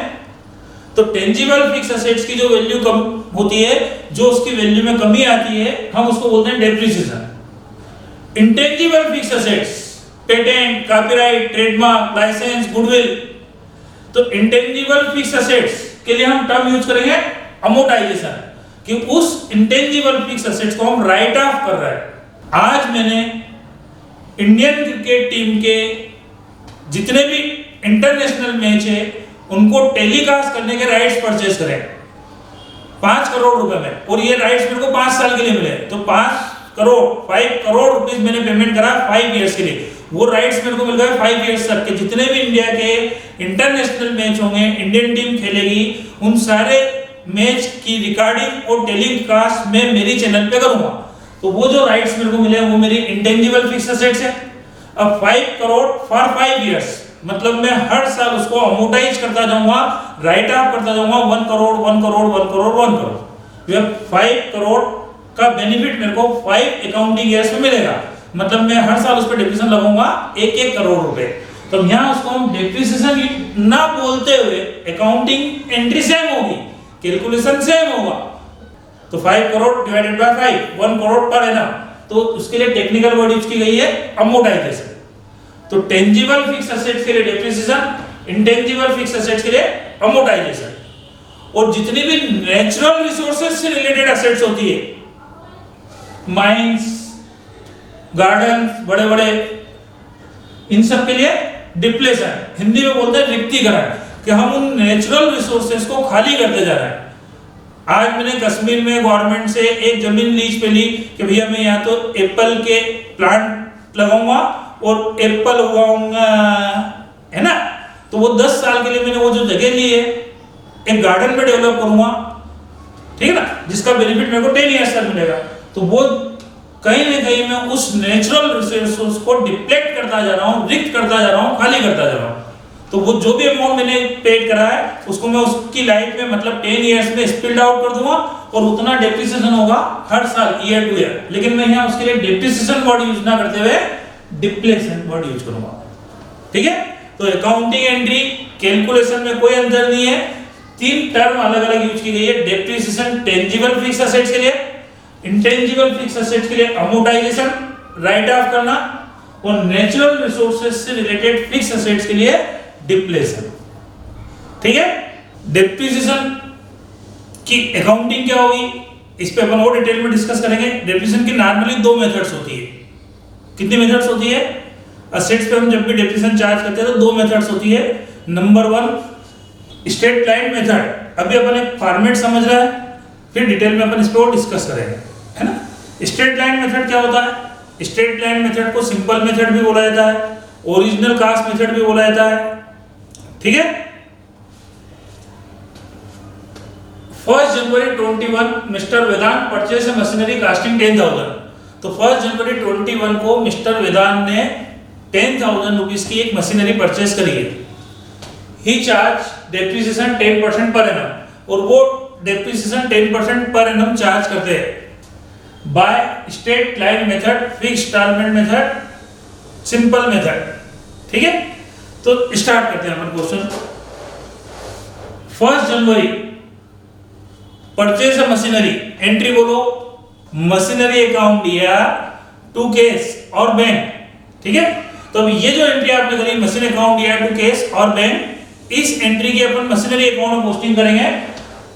Speaker 2: तो टेंजिबल फिक्स एसेट्स की जो वैल्यू कम होती है, जो उसकी वैल्यू में कमी आती है, हम उसको बोलते हैं depreciation. Intangible fix assets, patent, copyright, trademark, licence, goodwill, तो इंटेंजिबल फिक्स एसेट्स के लिए हम टर्म यूज करेंगे अमोर्टाइजेशन, कि उस इंटेंजिबल फिक्स एसेट्स को हम राइट ऑफ कर रहे हैं। आज मैंने इंडियन क्रिकेट टीम के जितने भी इंटरनेशनल मैच है उनको टेलीकास्ट करने के राइट्स परचेज करे 5 करोड़ रुपए में, और ये राइट्स मेरे को 5 साल के लिए मिले, तो 5 करोड़ रुपीस मैंने पेमेंट करा 5 इयर्स के लिए। वो राइट्स मेरे को मिल गए 5 इयर्स तक के। जितने भी इंडिया के इंटरनेशनल मैच होंगे, इंडियन टीम खेलेगी, उन सारे मैच की रिकॉर्डिंग और टेलीकास्ट मैं मेरी चैनल पे करूंगा। तो वो जो राइट्स मेरे को मिले वो मेरी इंटेंजिबल फिक्स एसेट्स है। अब 5 करोड़ फॉर 5 इयर्स, मतलब मैं हर साल उसको अमोर्टाइज करता जाऊंगा, राइट ऑफ करता जाऊंगा, 1 करोड़ 1 करोड़ 1 करोड़ 1 करोड़। ये 5 करोड़ का बेनिफिट मेरे को 5 अकाउंटिंग ईयर्स में मिलेगा, मतलब मैं हर साल उस पर डेप्रिसिएशन लगाऊंगा 1-1 करोड़ रुपए। तो यहाँ उसको हम डेप्रिसिएशन ना बोलते हुए अकाउंटिंग एंट्री सेम होगी, कैलकुलेशन सेम होगा, तो 5 crore divided by 5, 1 crore per annum, तो उसके लिए टेक्निकल वर्ड यूज की गई है अमोर्टाइजेशन। तो टेंजिबल फिक्स एसेट्स के लिए डेप्रिसिएशन, इंटेंजिबल फिक्स एसेट्स के लिए अमोर्टाइजेशन। और जितनी भी नेचुरल रिसोर्सेज से रिलेटेड एसेट्स होती है, माइंस, गार्डन, बड़े बड़े, इन सब के लिए डिप्लेशन, हिंदी में बोलते हैं रिक्तीकरण, कि हम उन नेचुरल रिसोर्सेज को खाली करते जा रहे हैं। आज मैंने कश्मीर में गवर्नमेंट से एक जमीन लीज पे ली कि भैया मैं यहाँ तो एप्पल के प्लांट लगाऊंगा और एप्पल उगाऊंगा, है ना, तो वो 10 साल के लिए मैंने वो जो जगह ली है एक गार्डन में डेवलप करूंगा, ठीक है ना, जिसका बेनिफिट मेरे को 10 ईयर्स तक मिलेगा। तो वो कहीं ना कहीं मैं उस नेचुरल रिसोर्स को डिप्लेट करता जा रहा हूँ, रिक्त करता जा रहा हूँ, खाली करता जा रहा हूँ। तो वो जो भी अमाउंट मैंने पेड करा है उसको मैं उसकी लाइफ में, मतलब 10 ईयर्स में स्पिल्ड आउट कर दूंगा और उतना डेप्रिसिएशन होगा हर साल, ईयर टू ईयर। लेकिन मैं यहाँ उसके लिए डेप्रिसिएशन वर्ड यूज ना करते हुए डिप्लेशन वर्ड यूज करूंगा, ठीक है। तो अकाउंटिंग एंट्री, कैलकुलेशन में कोई अंतर नहीं है, 3 टर्म अलग अलग यूज की गई है। डेप्रिसिएशन टेंजिबल फिक्स एसेट्स के लिए, इंटेंजिबल फिक्स एसेट्स के लिए अमोर्टाइजेशन, राइट ऑफ करना, और नेचुरल रिसोर्सेज से रिलेटेड फिक्स एसेट्स के लिए डिप्लेशन, ठीक है। डेप्रिसिएशन की अकाउंटिंग क्या होगी, इस पे अपन और डिटेल में डिस्कस करेंगे। डेप्रिसिएशन की नॉर्मली 2 मेथड्स होती है। कितनी मेथड्स होती है? असेट्स पे हम जब भी डेप्रिसिएशन चार्ज करते हैं तो 2 मेथड्स होती है। नंबर 1 स्ट्रेट लाइन मेथड, अभी अपन एक फॉर्मेट समझ रहा है, फिर डिटेल में अपन इस पे और डिस्कस करेंगे, है ना। स्ट्रेट लाइन मेथड क्या होता है? स्ट्रेट लाइन मेथड को सिंपल मेथड भी बोला जाता है, ओरिजिनल कास्ट मेथड भी बोला जाता है, ठीक है। 1 जनवरी 21 मिस्टर वेदांत परचेज मशीनरी कास्टिंग 10,000। तो 1 जनवरी 21 को मिस्टर वेदांत ने 10,000 रुपीज की एक मशीनरी परचेज करी है। ही चार्ज डेप्रिसिएशन 10% पर एनम, और वो डेप्रिसिएशन 10% पर एनम चार्ज करते हैं by straight line method, fix installment method, simple method. ठीक है, तो स्टार्ट करते हैं अपन question. 1 January purchase machinery, entry बोलो मशीनरी अकाउंट या टू केस और बैंक। ठीक है, तो अब ये जो एंट्री आपने करी मशीन अकाउंट या टू केस और बैंक, इस एंट्री की अपन मशीनरी अकाउंट में पोस्टिंग करेंगे।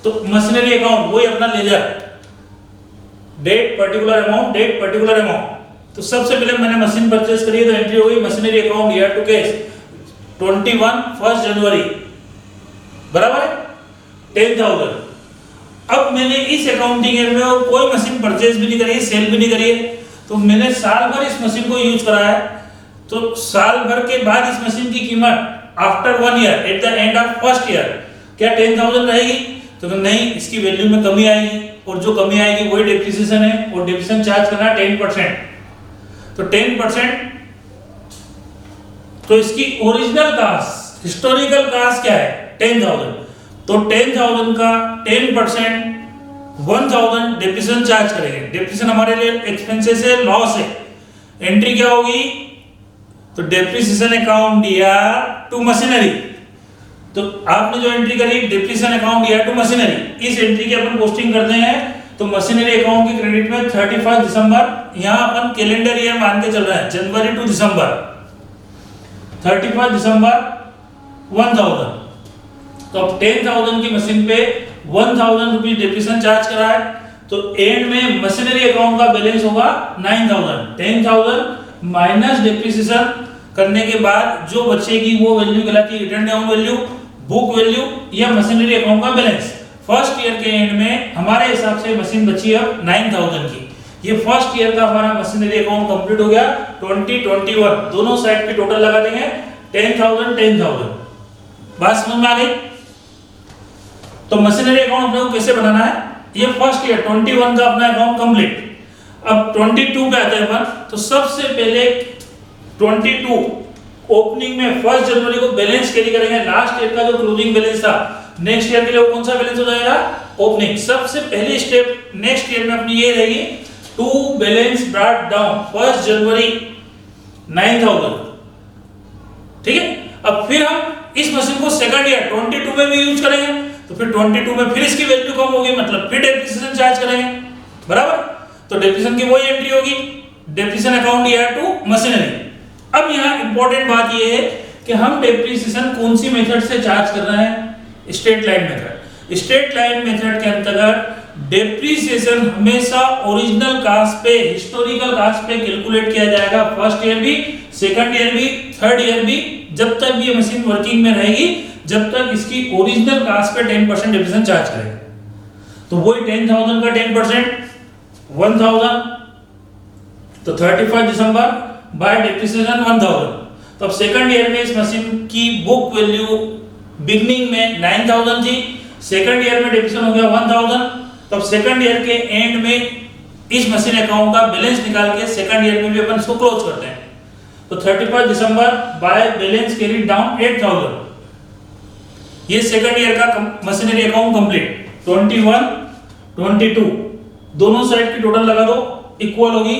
Speaker 2: तो मशीनरी अकाउंट वही अपना ledger, date particular amount, date particular amount. तो सबसे पहले मैंने मशीन परचेज करी है, तो एंट्री होगी machinery account year to cash 21 1 January बराबर है 10,000। अब मैंने इस अकाउंटिंग ईयर में कोई मशीन परचेज भी नहीं करी है, सेल भी नहीं करी है, तो मैंने साल भर इस मशीन को यूज करा है। तो साल भर के बाद इस मशीन की कीमत after 1 year eight the end of first year क्या 10,000 रहेगी? तो नहीं, इसकी वैल्यू में कमी आएगी, और जो कमी आएगी वही डेप्रिसिएशन है, और डेप्रिसिएशन चार्ज करना 10%। तो 10%, तो इसकी ओरिजिनल कास्ट, हिस्टोरिकल कास्ट क्या है 10,000। तो 10,000 का 10% 1,000 डेप्रिसिएशन चार्ज करेंगे। डेप्रिसिएशन हमारे लिए एक्सपेंसेस है, लॉस है। एंट्री क्या होगी? तो डेप्रिसिएशन अकाउंट या टू मशीनरी। तो आपने जो एंट्री करी डेप्रिसिएशन अकाउंट या टू मशीनरी, इस एंट्री की अपन पोस्टिंग करते हैं। तो मशीनरी अकाउंट की क्रेडिट में 31 दिसंबर, यहाँ अपन कैलेंडर ईयर मान के चल रहे हैं, जनवरी टू दिसंबर, 31 दिसंबर 1,000। तो अब 10,000 की मशीन पे 1,000 रुपीज डेप्रिसिएशन चार्ज करा है। तो एंड में मशीनरी अकाउंट का बैलेंस होगा 9,000। 10,000 माइनस डेप्रिसिएशन करने के बाद जो बचेगी वो वैल्यू कहलाती है return down value, book value या मशीनरी अकाउंट का बैलेंस। फर्स्ट ईयर के एंड में हमारे हिसाब से मशीन बची है 9,000 की। ये फर्स्ट ईयर का हमारा मशीनरी अकाउंट कंप्लीट हो गया। 2021 दोनों साइड पे टोटल लगा देंगे 10,000 10,000। बात समझ में आ गई? तो मशीनरी अकाउंट अपने को कैसे बनाना है? ये फर्स्ट ईयर 21 का अपना अकाउंट कंप्लीट। अब 22 पे आते हैं अपन। तो सबसे पहले 22 ओपनिंग में 1 जनवरी को बैलेंस कैरी करेंगे। लास्ट ईयर का जो क्लोजिंग बैलेंस था, नेक्स्ट ईयर के लिए कौन सा बैलेंस हो जाएगा? ओपनिंग। सबसे पहली स्टेप नेक्स्ट ईयर में अपनी ये रहेगी टू बैलेंस ब्रॉट डाउन 1 जनवरी 9,000। ठीक है, अब फिर हम इस मशीन को सेकंड ईयर 22 में भी यूज करेंगे। तो फिर 22 में फिर इसकी वैल्यू कम होगी, मतलब फिर डेप्रिसिएशन चार्ज करेंगे बराबर। तो डेप्रिसिएशन की वही एंट्री होगी, depreciation account year to machinery. अब यहाँ इंपॉर्टेंट बात ये है कि हम डेप्रिसिएशन कौन सी मेथड से चार्ज कर रहे हैं? Straight line method. Straight line method के अंतर्गत डेप्रिसिएशन हमेशा ओरिजिनल कास्ट पे, हिस्टोरिकल कास्ट पे कैलकुलेट किया जाएगा। फर्स्ट ईयर भी, सेकंड ईयर भी, थर्ड ईयर भी, जब तक ये मशीन वर्किंग में रहेगी, जब तक इसकी ओरिजिनल कास्ट पे 10% डेप्रिसिएशन चार्ज करेगा। तो वही 10,000 का 10% 1,000, तो 31 दिसंबर बाय डेप्रिसिएशन 1,000। तो अब सेकंड ईयर में इस मशीन की बुक वैल्यू बिगनिंग में 9,000 थी, सेकंड ईयर में डेप्रिसिएशन हो गया 1,000। तब सेकंड ईयर के एंड में इस मशीन अकाउंट का बैलेंस निकाल के सेकंड ईयर में भी अपन इसको क्लोज करते हैं। तो 31 दिसंबर बाय बैलेंस कैरी डाउन 8,000। ये सेकंड ईयर का मशीनरी अकाउंट कंप्लीट। 21 22 दोनों साइड की टोटल लगा दो, इक्वल होगी।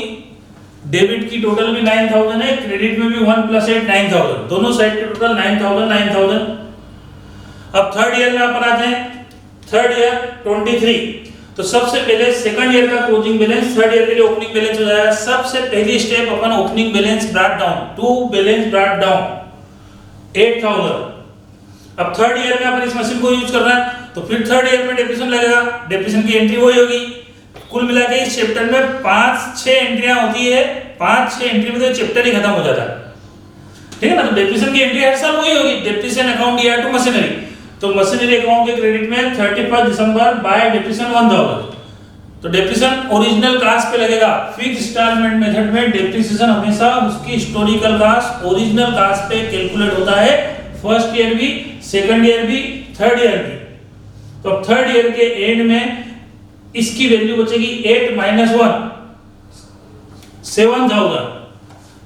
Speaker 2: डेबिट की टोटल भी 9,000 है, क्रेडिट में भी 1 + 8 9,000, दोनों साइड की टोटल 9,000 9,000। अब थर्ड ईयर में अपन आते हैं, थर्ड ईयर 23। तो सबसे पहले सेकंड ईयर का क्लोजिंग बैलेंस, थर्ड ईयर के लिए ओपनिंग बैलेंस हो जाएगा। सबसे पहली स्टेप अपन opening balance brought down, to balance brought down 8,000। अब थर्ड ईयर में अपन इस मशीन को यूज कर रहे हैं, तो फिर थर्ड ईयर में डेप्रिसिएशन लगेगा। डेप्रिसिएशन की एंट्री वही होगी। कुल मिला के इस चैप्टर में 5-6 एंट्रियां होती है। 5-6 एंट्री में तो चैप्टर ही खत्म हो जाता है, ठीक है ना। तो डेप्रिसिएशन की एंट्री हर साल वही होगी, depreciation account year to machinery. तो मशीनरी अकाउंट के क्रेडिट में 31 दिसंबर बाय डेप्रिसिएशन 1,000। तो डेप्रिसिएशन ओरिजिनल कास्ट पे लगेगा। फिक्स इंस्टॉलमेंट मेथड में डेप्रिसिएशन हमेशा उसकी हिस्टोरिकल कास्ट, ओरिजिनल कास्ट पे कैलकुलेट होता है। फर्स्ट ईयर भी, सेकंड ईयर भी, थर्ड ईयर भी। तो अब थर्ड ईयर के एंड में इसकी वैल्यू बचेगी 8 - 1, 7,000।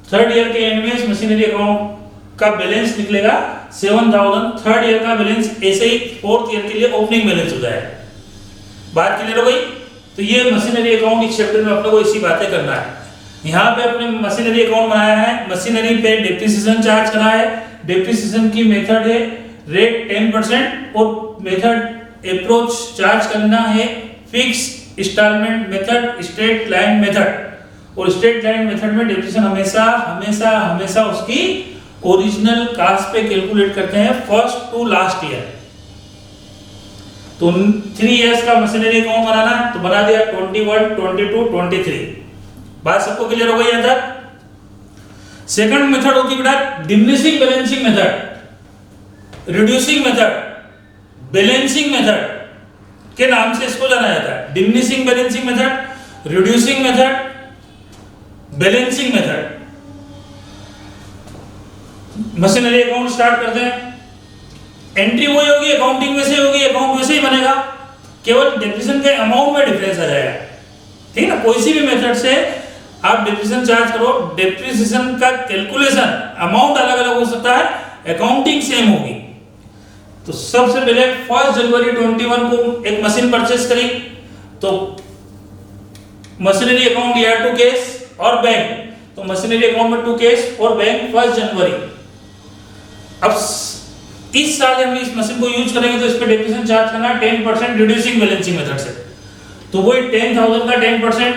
Speaker 2: थर्ड ईयर के एंड में इस मशीनरी अकाउंट का बैलेंस निकलेगा 7,000। थर्ड ईयर का बैलेंस ऐसे ही फोर्थ ईयर के लिए ओपनिंग बैलेंस होता है। बात क्लियर हो गई? तो ये मशीनरी अकाउंट इस चैप्टर में अपने को इसी बातें करना है। यहाँ पे अपने मशीनरी अकाउंट बनाया है, मशीनरी पे डेप्रिसिएशन चार्ज करा है। डेप्रिसिएशन की मेथड है रेट 10% और मेथड अप्रोच चार्ज करना है fix installment method, straight line method. और स्ट्रेट लाइन मेथड में डेप्रिसिएशन हमेशा हमेशा हमेशा उसकी ओरिजिनल कास्ट पे कैलकुलेट करते हैं फर्स्ट टू लास्ट ईयर। तो 3 इयर्स का मशीनरी अकाउंट बनाना तो बना दिया 21, 22, 23। बात सबको क्लियर हो गई यहां तक? सेकंड मेथड होती है बेटा diminishing balancing method, reducing method, balancing method के नाम से इसको जाना जाता है। Diminishing balancing method, reducing method, balancing method. Machinery account start करते हैं। एंट्री वही होगी, अकाउंटिंग वैसे होगी, अकाउंट वैसे ही बनेगा, केवल डेप्रिसिएशन के अमाउंट में डिफरेंस आ जाएगा। ठीक है ना? कोई सी भी मेथड से आप डेप्रिसिएशन चार्ज करो, डेप्रिसिएशन का कैलकुलेशन अमाउंट अलग अलग हो सकता है, अकाउंटिंग सेम होगी। तो सबसे पहले 1 जनवरी 21 को एक मशीन परचेस करी तो मशीनरी अकाउंट या 2 केस और बैंक, तो मशीनरी अकाउंट में 2 केस और बैंक 1 जनवरी। अब इस साल हम इस मशीन को यूज करेंगे तो इस पे डेप्रिसिएशन चार्ज करना 10% रिड्यूसिंग बैलेंसिंग मेथड से। तो वही 10,000 का 10%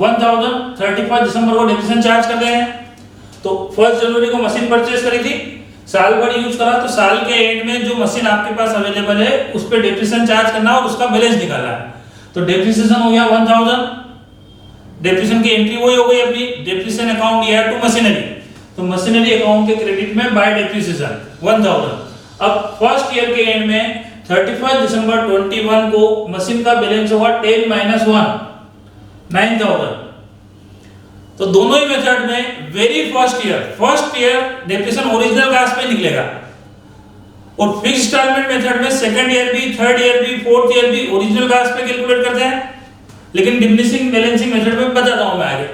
Speaker 2: 1,000 31 दिसंबर को डेप्रिसिएशन चार्ज कर रहे हैं। तो 1 जनवरी को मशीन परचेस करी थी, साल भर यूज करा, तो साल के एंड में जो मशीन आपके पास अवेलेबल है उस पे डेप्रिसिएशन चार्ज करना और उसका बैलेंस निकालना है। तो डेप्रिसिएशन हो गया 1,000, डेप्रिसिएशन की एंट्री वही हो गई अपनी depreciation account year to machinery. तो मशीनरी अकाउंट के क्रेडिट में बाय डेप्रिसिएशन 1,000। अब फर्स्ट ईयर के एंड में 31 दिसंबर 21 को मशीन का बैलेंस होगा 10 - 1 9,000। तो दोनों ही मेथड में very first year depreciation original cost पे निकलेगा और फिक्स इंस्टॉलमेंट मेथड में सेकंड ईयर भी, थर्ड ईयर भी, फोर्थ ईयर भी ओरिजिनल कास्ट पे कैलकुलेट करते हैं। लेकिन डिमिनिशिंग बैलेंसिंग मेथड में बताता हूं मैं आगे।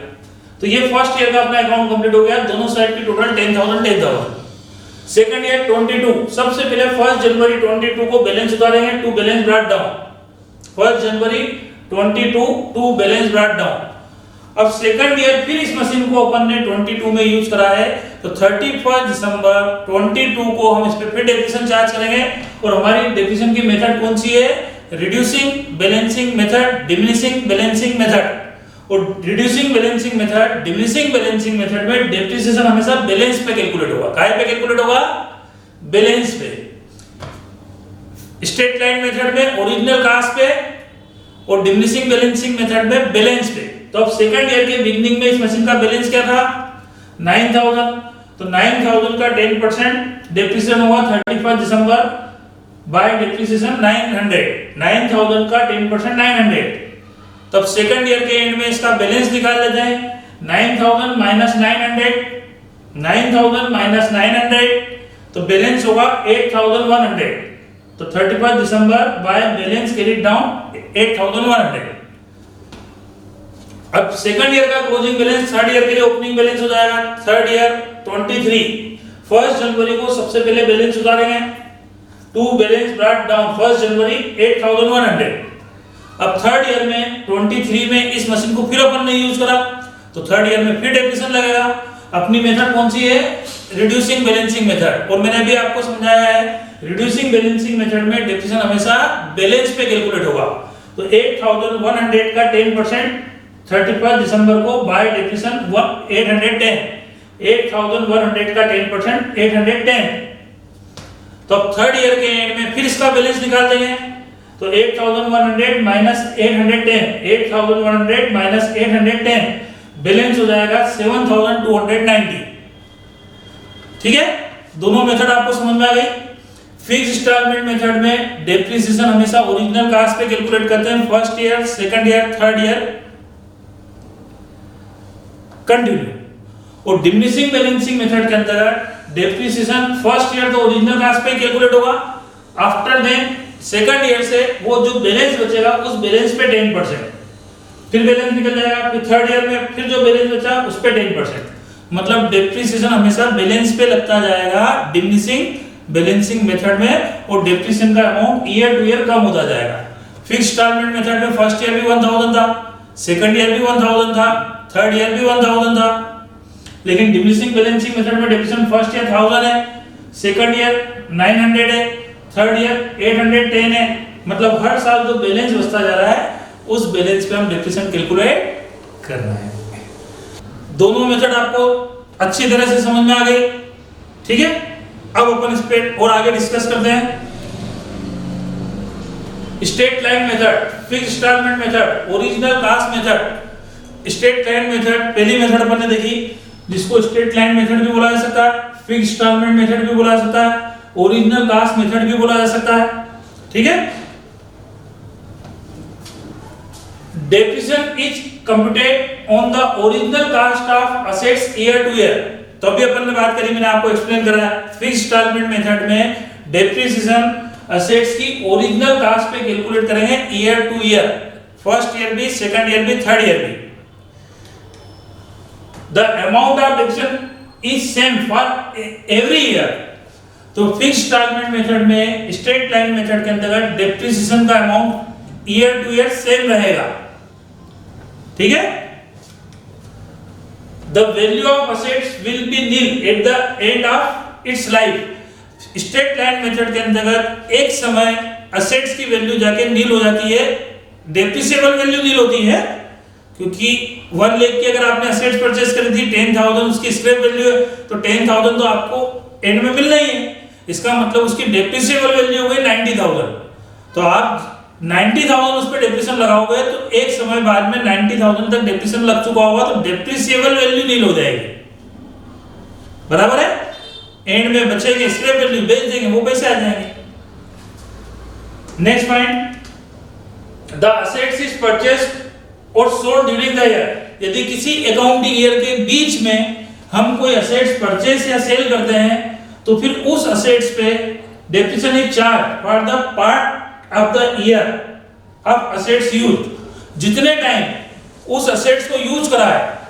Speaker 2: तो ये फर्स्ट ईयर का अपना अकाउंट कंप्लीट हो गया, दोनों साइड की टोटल 10,000। सेकंड ईयर 22, सबसे पहले 1 जनवरी 22 को बैलेंस उतारेंगे, टू बैलेंस ब्रॉट डाउन। 1 जनवरी 22 टू बैलेंस ब्रॉट डाउन। अब सेकंड ईयर फिर इस मशीन को अपन ने 22 में यूज करा है, तो 31 दिसंबर 22 को हम इस पे फिर डेप्रिसिएशन चार्ज करेंगे। और हमारी डेप्रिसिएशन की मेथड कौन सी है? Reducing balancing method, diminishing balancing method. और reducing balancing method, diminishing balancing method में डेप्रिसिएशन हमेशा बैलेंस पे कैलकुलेट होगा। काय पे कैलकुलेट होगा? बैलेंस पे। स्ट्रेट लाइन मेथड में ओरिजिनल कास्ट पे और डिमिनिशिंग बैलेंसिंग मेथड में बैलेंस पे। तो अब सेकंड ईयर के बिगिनिंग में इस मशीन का बैलेंस क्या था? 9,000। तो 9,000 का 10% डेप्रिसिएशन हुआ 31 दिसंबर बाय डेप्रिसिएशन 900। 9,000 का 10% 900। तब सेकंड ईयर के एंड में इसका बैलेंस निकाल लेते हैं। 9,000 माइनस 900, 9,000 माइनस 900, तो बैलेंस होगा 8,100। तो 31 दिसंबर बाय बैलेंस कैरिड डाउन 8,100। अब सेकंड ईयर का क्लोजिंग बैलेंस थर्ड ईयर के लिए ओपनिंग बैलेंस हो जाएगा। थर्ड ईयर 23, 1 जनवरी को सबसे पहले बैलेंस उतारेंगे, टू बैलेंस ब्रॉट डाउन 1 जनवरी 8,100। अब थर्ड ईयर में 23 में इस मशीन को फिर अपन ने यूज करा, तो थर्ड ईयर में फिर डेप्रिसिएशन लगेगा। अपनी मेथड कौन सी है? Reducing balancing method. और मैंने अभी आपको समझाया है रिड्यूसिंग बैलेंसिंग मेथड में डेप्रिसिएशन हमेशा बैलेंस पे कैलकुलेट होगा। तो 8,100 का 10% 31 दिसंबर को बाय डेप्रिसिएशन 810। 8,100 का 10% 810। तो अब थर्ड ईयर के एंड में फिर इसका बैलेंस निकाल देंगे। तो 8,100 माइनस 810, 8,100 माइनस 810, बैलेंस हो जाएगा 7,290। ठीक है? दोनों मेथड आपको समझ में आ गई। फिक्स इंस्टॉलमेंट मेथड में डेप्रिसिएशन हमेशा ओरिजिनल कास्ट पे कैलकुलेट करते हैं, first year, second year, third year continue. और डिमिनिशिंग बैलेंसिंग मेथड के अंतर्गत डेप्रिसिएशन फर्स्ट ईयर तो ओरिजिनल कास्ट पे कैलकुलेट होगा, आफ्टर देन सेकंड ईयर से वो जो बैलेंस बचेगा उस बैलेंस पे 10%। फिर बैलेंस निकल जाएगा, फिर थर्ड ईयर में फिर जो बैलेंस बचा उस पे 10%। मतलब डेप्रिसिएशन हमेशा बैलेंस पे लगता जाएगा डिमिनिशिंग बैलेंसिंग मेथड में, और डेप्रिसिएशन का अमाउंट ईयर टू ईयर कम होता जाएगा। फिक्स इंस्टॉलमेंट मेथड में फर्स्ट ईयर भी 1000 था, सेकंड ईयर भी 1000 था, थर्ड ईयर भी 1000 था। लेकिन डिमिनिशिंग बैलेंसिंग मेथड में डेप्रिसिएशन फर्स्ट ईयर 1000 है, सेकंड ईयर 900 है, थर्ड ईयर 810 है। मतलब हर साल जो बैलेंस बचता जा रहा है उस बैलेंस पे हम डेप्रिसिएशन कैलकुलेट कर रहे हैं। दोनों मेथड आपको अच्छी तरह से समझ में आ गई, ठीक है। अब अपन इस पे और आगे डिस्कस करते हैं। Straight line method, fix installment method, original cost method. Straight line method पहली मेथड अपन ने देखी, जिसको स्ट्रेट लाइन मेथड भी बोला जा सकता है, फिक्स इंस्टॉलमेंट मेथड भी बोला जा सकता है, ओरिजिनल कॉस्ट मेथड भी बोला जा सकता है, ठीक है। Depreciation is computed on the original cost of assets year to year। तो अभी अपन ने बात करी, मैंने आपको एक्सप्लेन करा है, फिक्स इंस्टॉलमेंट मेथड में डेप्रिसिएशन असेट्स की ओरिजिनल कॉस्ट पे कैलकुलेट करेंगे year to year, first year भी, सेकंड ईयर भी, थर्ड ईयर भी। The amount of depreciation is same for every year. तो फिक्स इंस्टॉलमेंट मेथड में, स्ट्रेट लाइन मेथड के अंतर्गत डेप्रिसिएशन का amount year to year same रहेगा, ठीक है। The value of assets will be nil at the end of its life. Straight line method के अंतर्गत एक समय असेट्स की वैल्यू जाके नील हो जाती है, डेप्रिसिएबल वैल्यू नील होती है, क्योंकि 1 लाख की अगर आपने असेट्स परचेज करी थी, 10,000 उसकी स्क्रैप वैल्यू है, तो 10,000 तो आपको एंड में मिलना ही है। इसका मतलब उसकी डेप्रिसिएबल वैल्यू हो गई 90,000। तो आप 90,000 उस पे डेप्रिसिएशन लगाओगे तो एक समय बाद में 90,000 तक डेप्रिसिएशन लग चुका होगा, तो डेप्रिसिएबल वैल्यू नील हो जाएगी, बराबर है। एंड में बचेगी स्क्रैप वैल्यू, बेच देंगे, वो पैसे आ जाएंगे। Next point, the assets is purchased और सोल्ड ड्यूरिंग द ईयर। यदि किसी अकाउंटिंग ईयर के बीच में हम कोई असेट्स परचेज या सेल करते हैं, तो फिर उस असेट्स पे depreciation is charge for the part of the year of assets use. जितने टाइम उस असेट्स को यूज करा है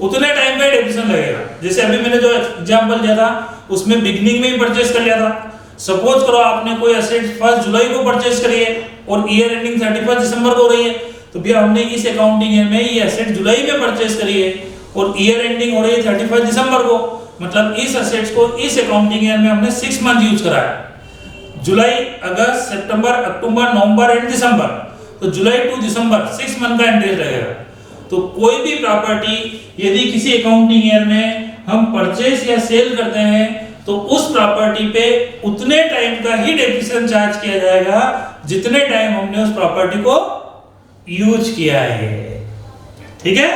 Speaker 2: उतने टाइम का डेप्रिसिएशन लगेगा। जैसे अभी मैंने जो एग्जांपल दिया था उसमें बिगनिंग में ही परचेज कर लिया था। सपोज करो आपने कोई असेट्स 1 जुलाई को परचेज करी है और ईयर एंडिंग 31 दिसंबर को हो रही है, तो भैया हमने इस अकाउंटिंग ईयर में ये असेट जुलाई में परचेज करी है और ईयर एंडिंग हो रही है 31 दिसंबर को, मतलब इस असेट्स को इस अकाउंटिंग ईयर में हमने 6 मंथ यूज करा है, जुलाई, अगस्त, सितंबर, अक्टूबर, नवंबर एंड दिसंबर। तो जुलाई टू दिसंबर 6 मंथ का इंटरेस्ट लगेगा। तो कोई भी प्रॉपर्टी यदि किसी अकाउंटिंग ईयर में हम परचेज या सेल करते हैं तो उस प्रॉपर्टी पे उतने टाइम का ही डेप्रिसिएशन चार्ज किया जाएगा जितने टाइम हमने उस प्रॉपर्टी को यूज किया है, ठीक है।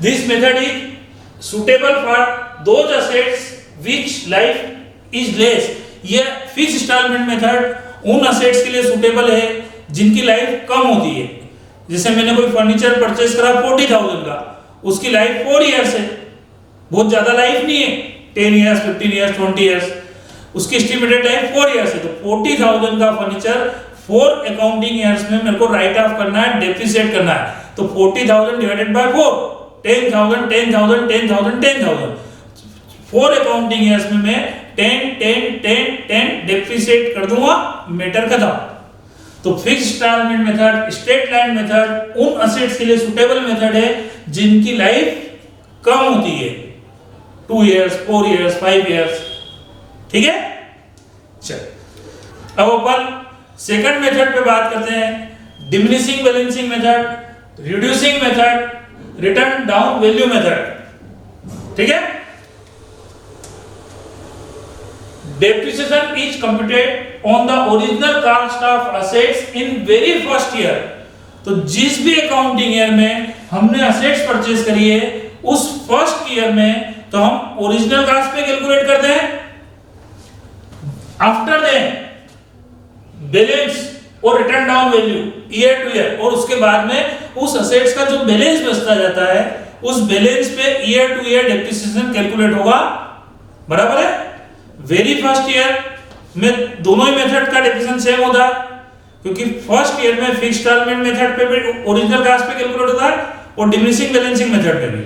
Speaker 2: This method is suitable for those assets which life is less. ये फिक्स इंस्टॉलमेंट मेथड उन असेट्स के लिए सुटेबल है जिनकी लाइफ कम होती है। जैसे मैंने कोई फर्नीचर परचेज करा 40,000 का, उसकी लाइफ 4 इयर्स है, बहुत ज्यादा लाइफ नहीं है, 10 इयर्स, 15 इयर्स, 20 इयर्स, उसकी एस्टिमेटेड लाइफ 4 इयर्स है। तो 40,000 का फर्नीचर 4 अकाउंटिंग इयर्स में मेरे को राइट ऑफ करना है, डेप्रिसिएट करना है। तो 40,000 डिवाइडेड बाय 4, 10,000, 10,000, 10,000, 10,000, 4 अकाउंटिंग इयर्स में मैं 10, 10, 10, 10 डेप्रिसिएट कर दूंगा, मैटर खत्म। तो fix installment method, straight line method उन असेट्स के लिए सुटेबल मेथड है जिनकी लाइफ कम होती है, 2 इयर्स, 4 इयर्स, 5 इयर्स, ठीक है। चल अब अपन सेकंड मेथड पे बात करते हैं, diminishing balancing method, reducing method, return down value method, ठीक है। Depreciation is computed on the original cost of assets in very first year। तो जिस भी अकाउंटिंग ईयर में हमने असेट्स परचेज करी है उस फर्स्ट ईयर में तो हम ओरिजिनल कॉस्ट पे कैलकुलेट करते हैं। आफ्टर दैट बैलेंस और return down value year to year, और उसके बाद में उस असेट्स का जो बैलेंस बचता जाता है उस बैलेंस पे year to year depreciation calculate होगा, बराबर है। वेरी फर्स्ट ईयर में दोनों ही मेथड का डेप्रिसिएशन सेम होता है, क्योंकि फर्स्ट ईयर में फिक्स इंस्टॉलमेंट मेथड पे भी ओरिजिनल कास्ट पे कैलकुलेट होता है और डिमिनिशिंग बैलेंसिंग मेथड पे भी।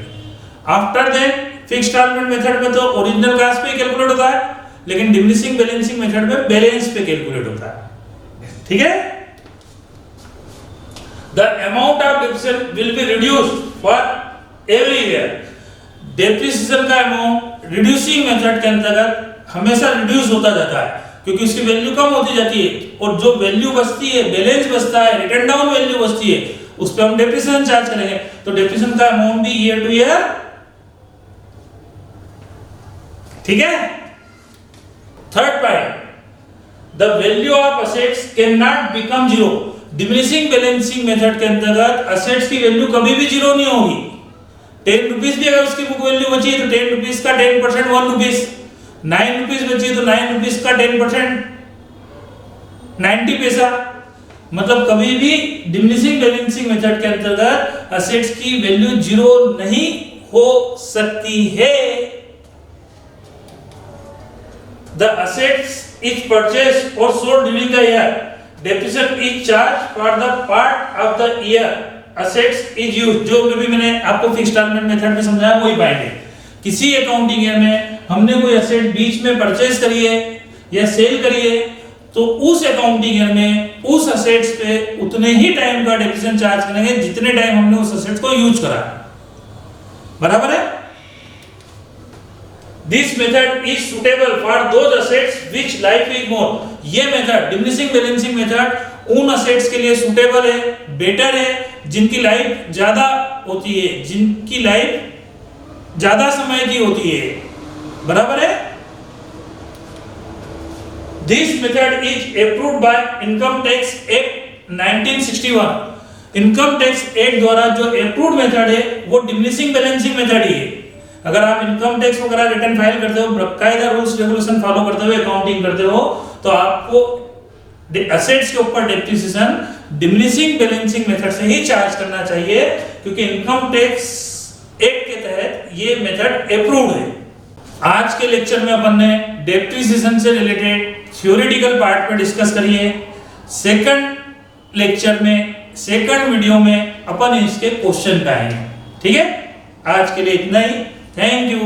Speaker 2: After that fix installment method में तो ओरिजिनल कास्ट पे कैलकुलेट होता है, लेकिन डिमिनिशिंग बैलेंसिंग मेथड में बैलेंस पे कैलकुलेट होता है। ठीक है, the amount of depreciation will be reduced for every year. Depreciation का अमाउंट रिड्यूसिंग मेथड के अंतर्गत हमेशा रिड्यूस होता जाता है, क्योंकि उसकी वैल्यू कम होती जाती है, और जो वैल्यू बचती है, बैलेंस बचता है, रिटर्न डाउन वैल्यू बचती है, उस पर हम डेप्रिसिएशन चार्ज करेंगे। तो डेप्रिसिएशन का अमाउंट भी ईयर टू ईयर, ठीक है। Third point, the value of assets can not become zero. Diminishing balancing method के अंतर्गत असेट्स की वैल्यू कभी भी जीरो नहीं होगी। 10 रुपीस भी अगर उसकी बुक वैल्यू बची है तो 10 रुपीस का 10% 1 रुपीस, 9 रुपीस बची तो 9 रुपीस का 10% 90 पैसा। मतलब कभी भी डिमिनिशिंग बैलेंसिंग मेथड के अंतर्गत असेट्स की वैल्यू जीरो नहीं हो सकती है। The assets is purchased or sold during the year. Depreciation is charged for the part of the year assets is used. जो भी मैंने आपको फिक्स इंस्टॉलमेंट मेथड में समझाया वही पॉइंट है। किसी अकाउंटिंग ईयर में हमने कोई एसेट बीच में परचेज करी है या सेल करी है, तो उस अकाउंटिंग ईयर में उस एसेट्स पे उतने ही टाइम का डेप्रिसिएशन चार्ज करेंगे जितने टाइम हमने उस एसेट को यूज करा। बराबर है। This method is suitable for those assets which life is more. ये मेथड डिमिनिशिंग बैलेंसिंग मेथड उन असेट्स के लिए सुटेबल है, बेटर है, जिनकी लाइफ ज्यादा होती है, जिनकी लाइफ ज्यादा समय की होती है। बराबर है। This method is approved by Income Tax Act 1961. Income tax act द्वारा जो अप्रूव्ड मेथड है वो डिमिनिशिंग बैलेंसिंग मेथड ही है। अगर आप इनकम टैक्स वगैरह रिटर्न फाइल करते हो, बकायदा रूल्स रेगुलेशन फॉलो करते हुए अकाउंटिंग करते हो, तो आपको एसेट्स के ऊपर डेप्रिसिएशन डिमिनिशिंग बैलेंसिंग मेथड से ही चार्ज करना चाहिए, क्योंकि इनकम टैक्स एक्ट के तहत ये मेथड अप्रूव्ड है। आज के लेक्चर में अपन ने डेप्रिसिएशन से रिलेटेड थ्योरेटिकल पार्ट पे डिस्कस करिए। सेकंड लेक्चर में, सेकंड वीडियो में अपन इसके क्वेश्चन पे आएंगे। ठीक है, आज के लिए इतना ही। Thank you.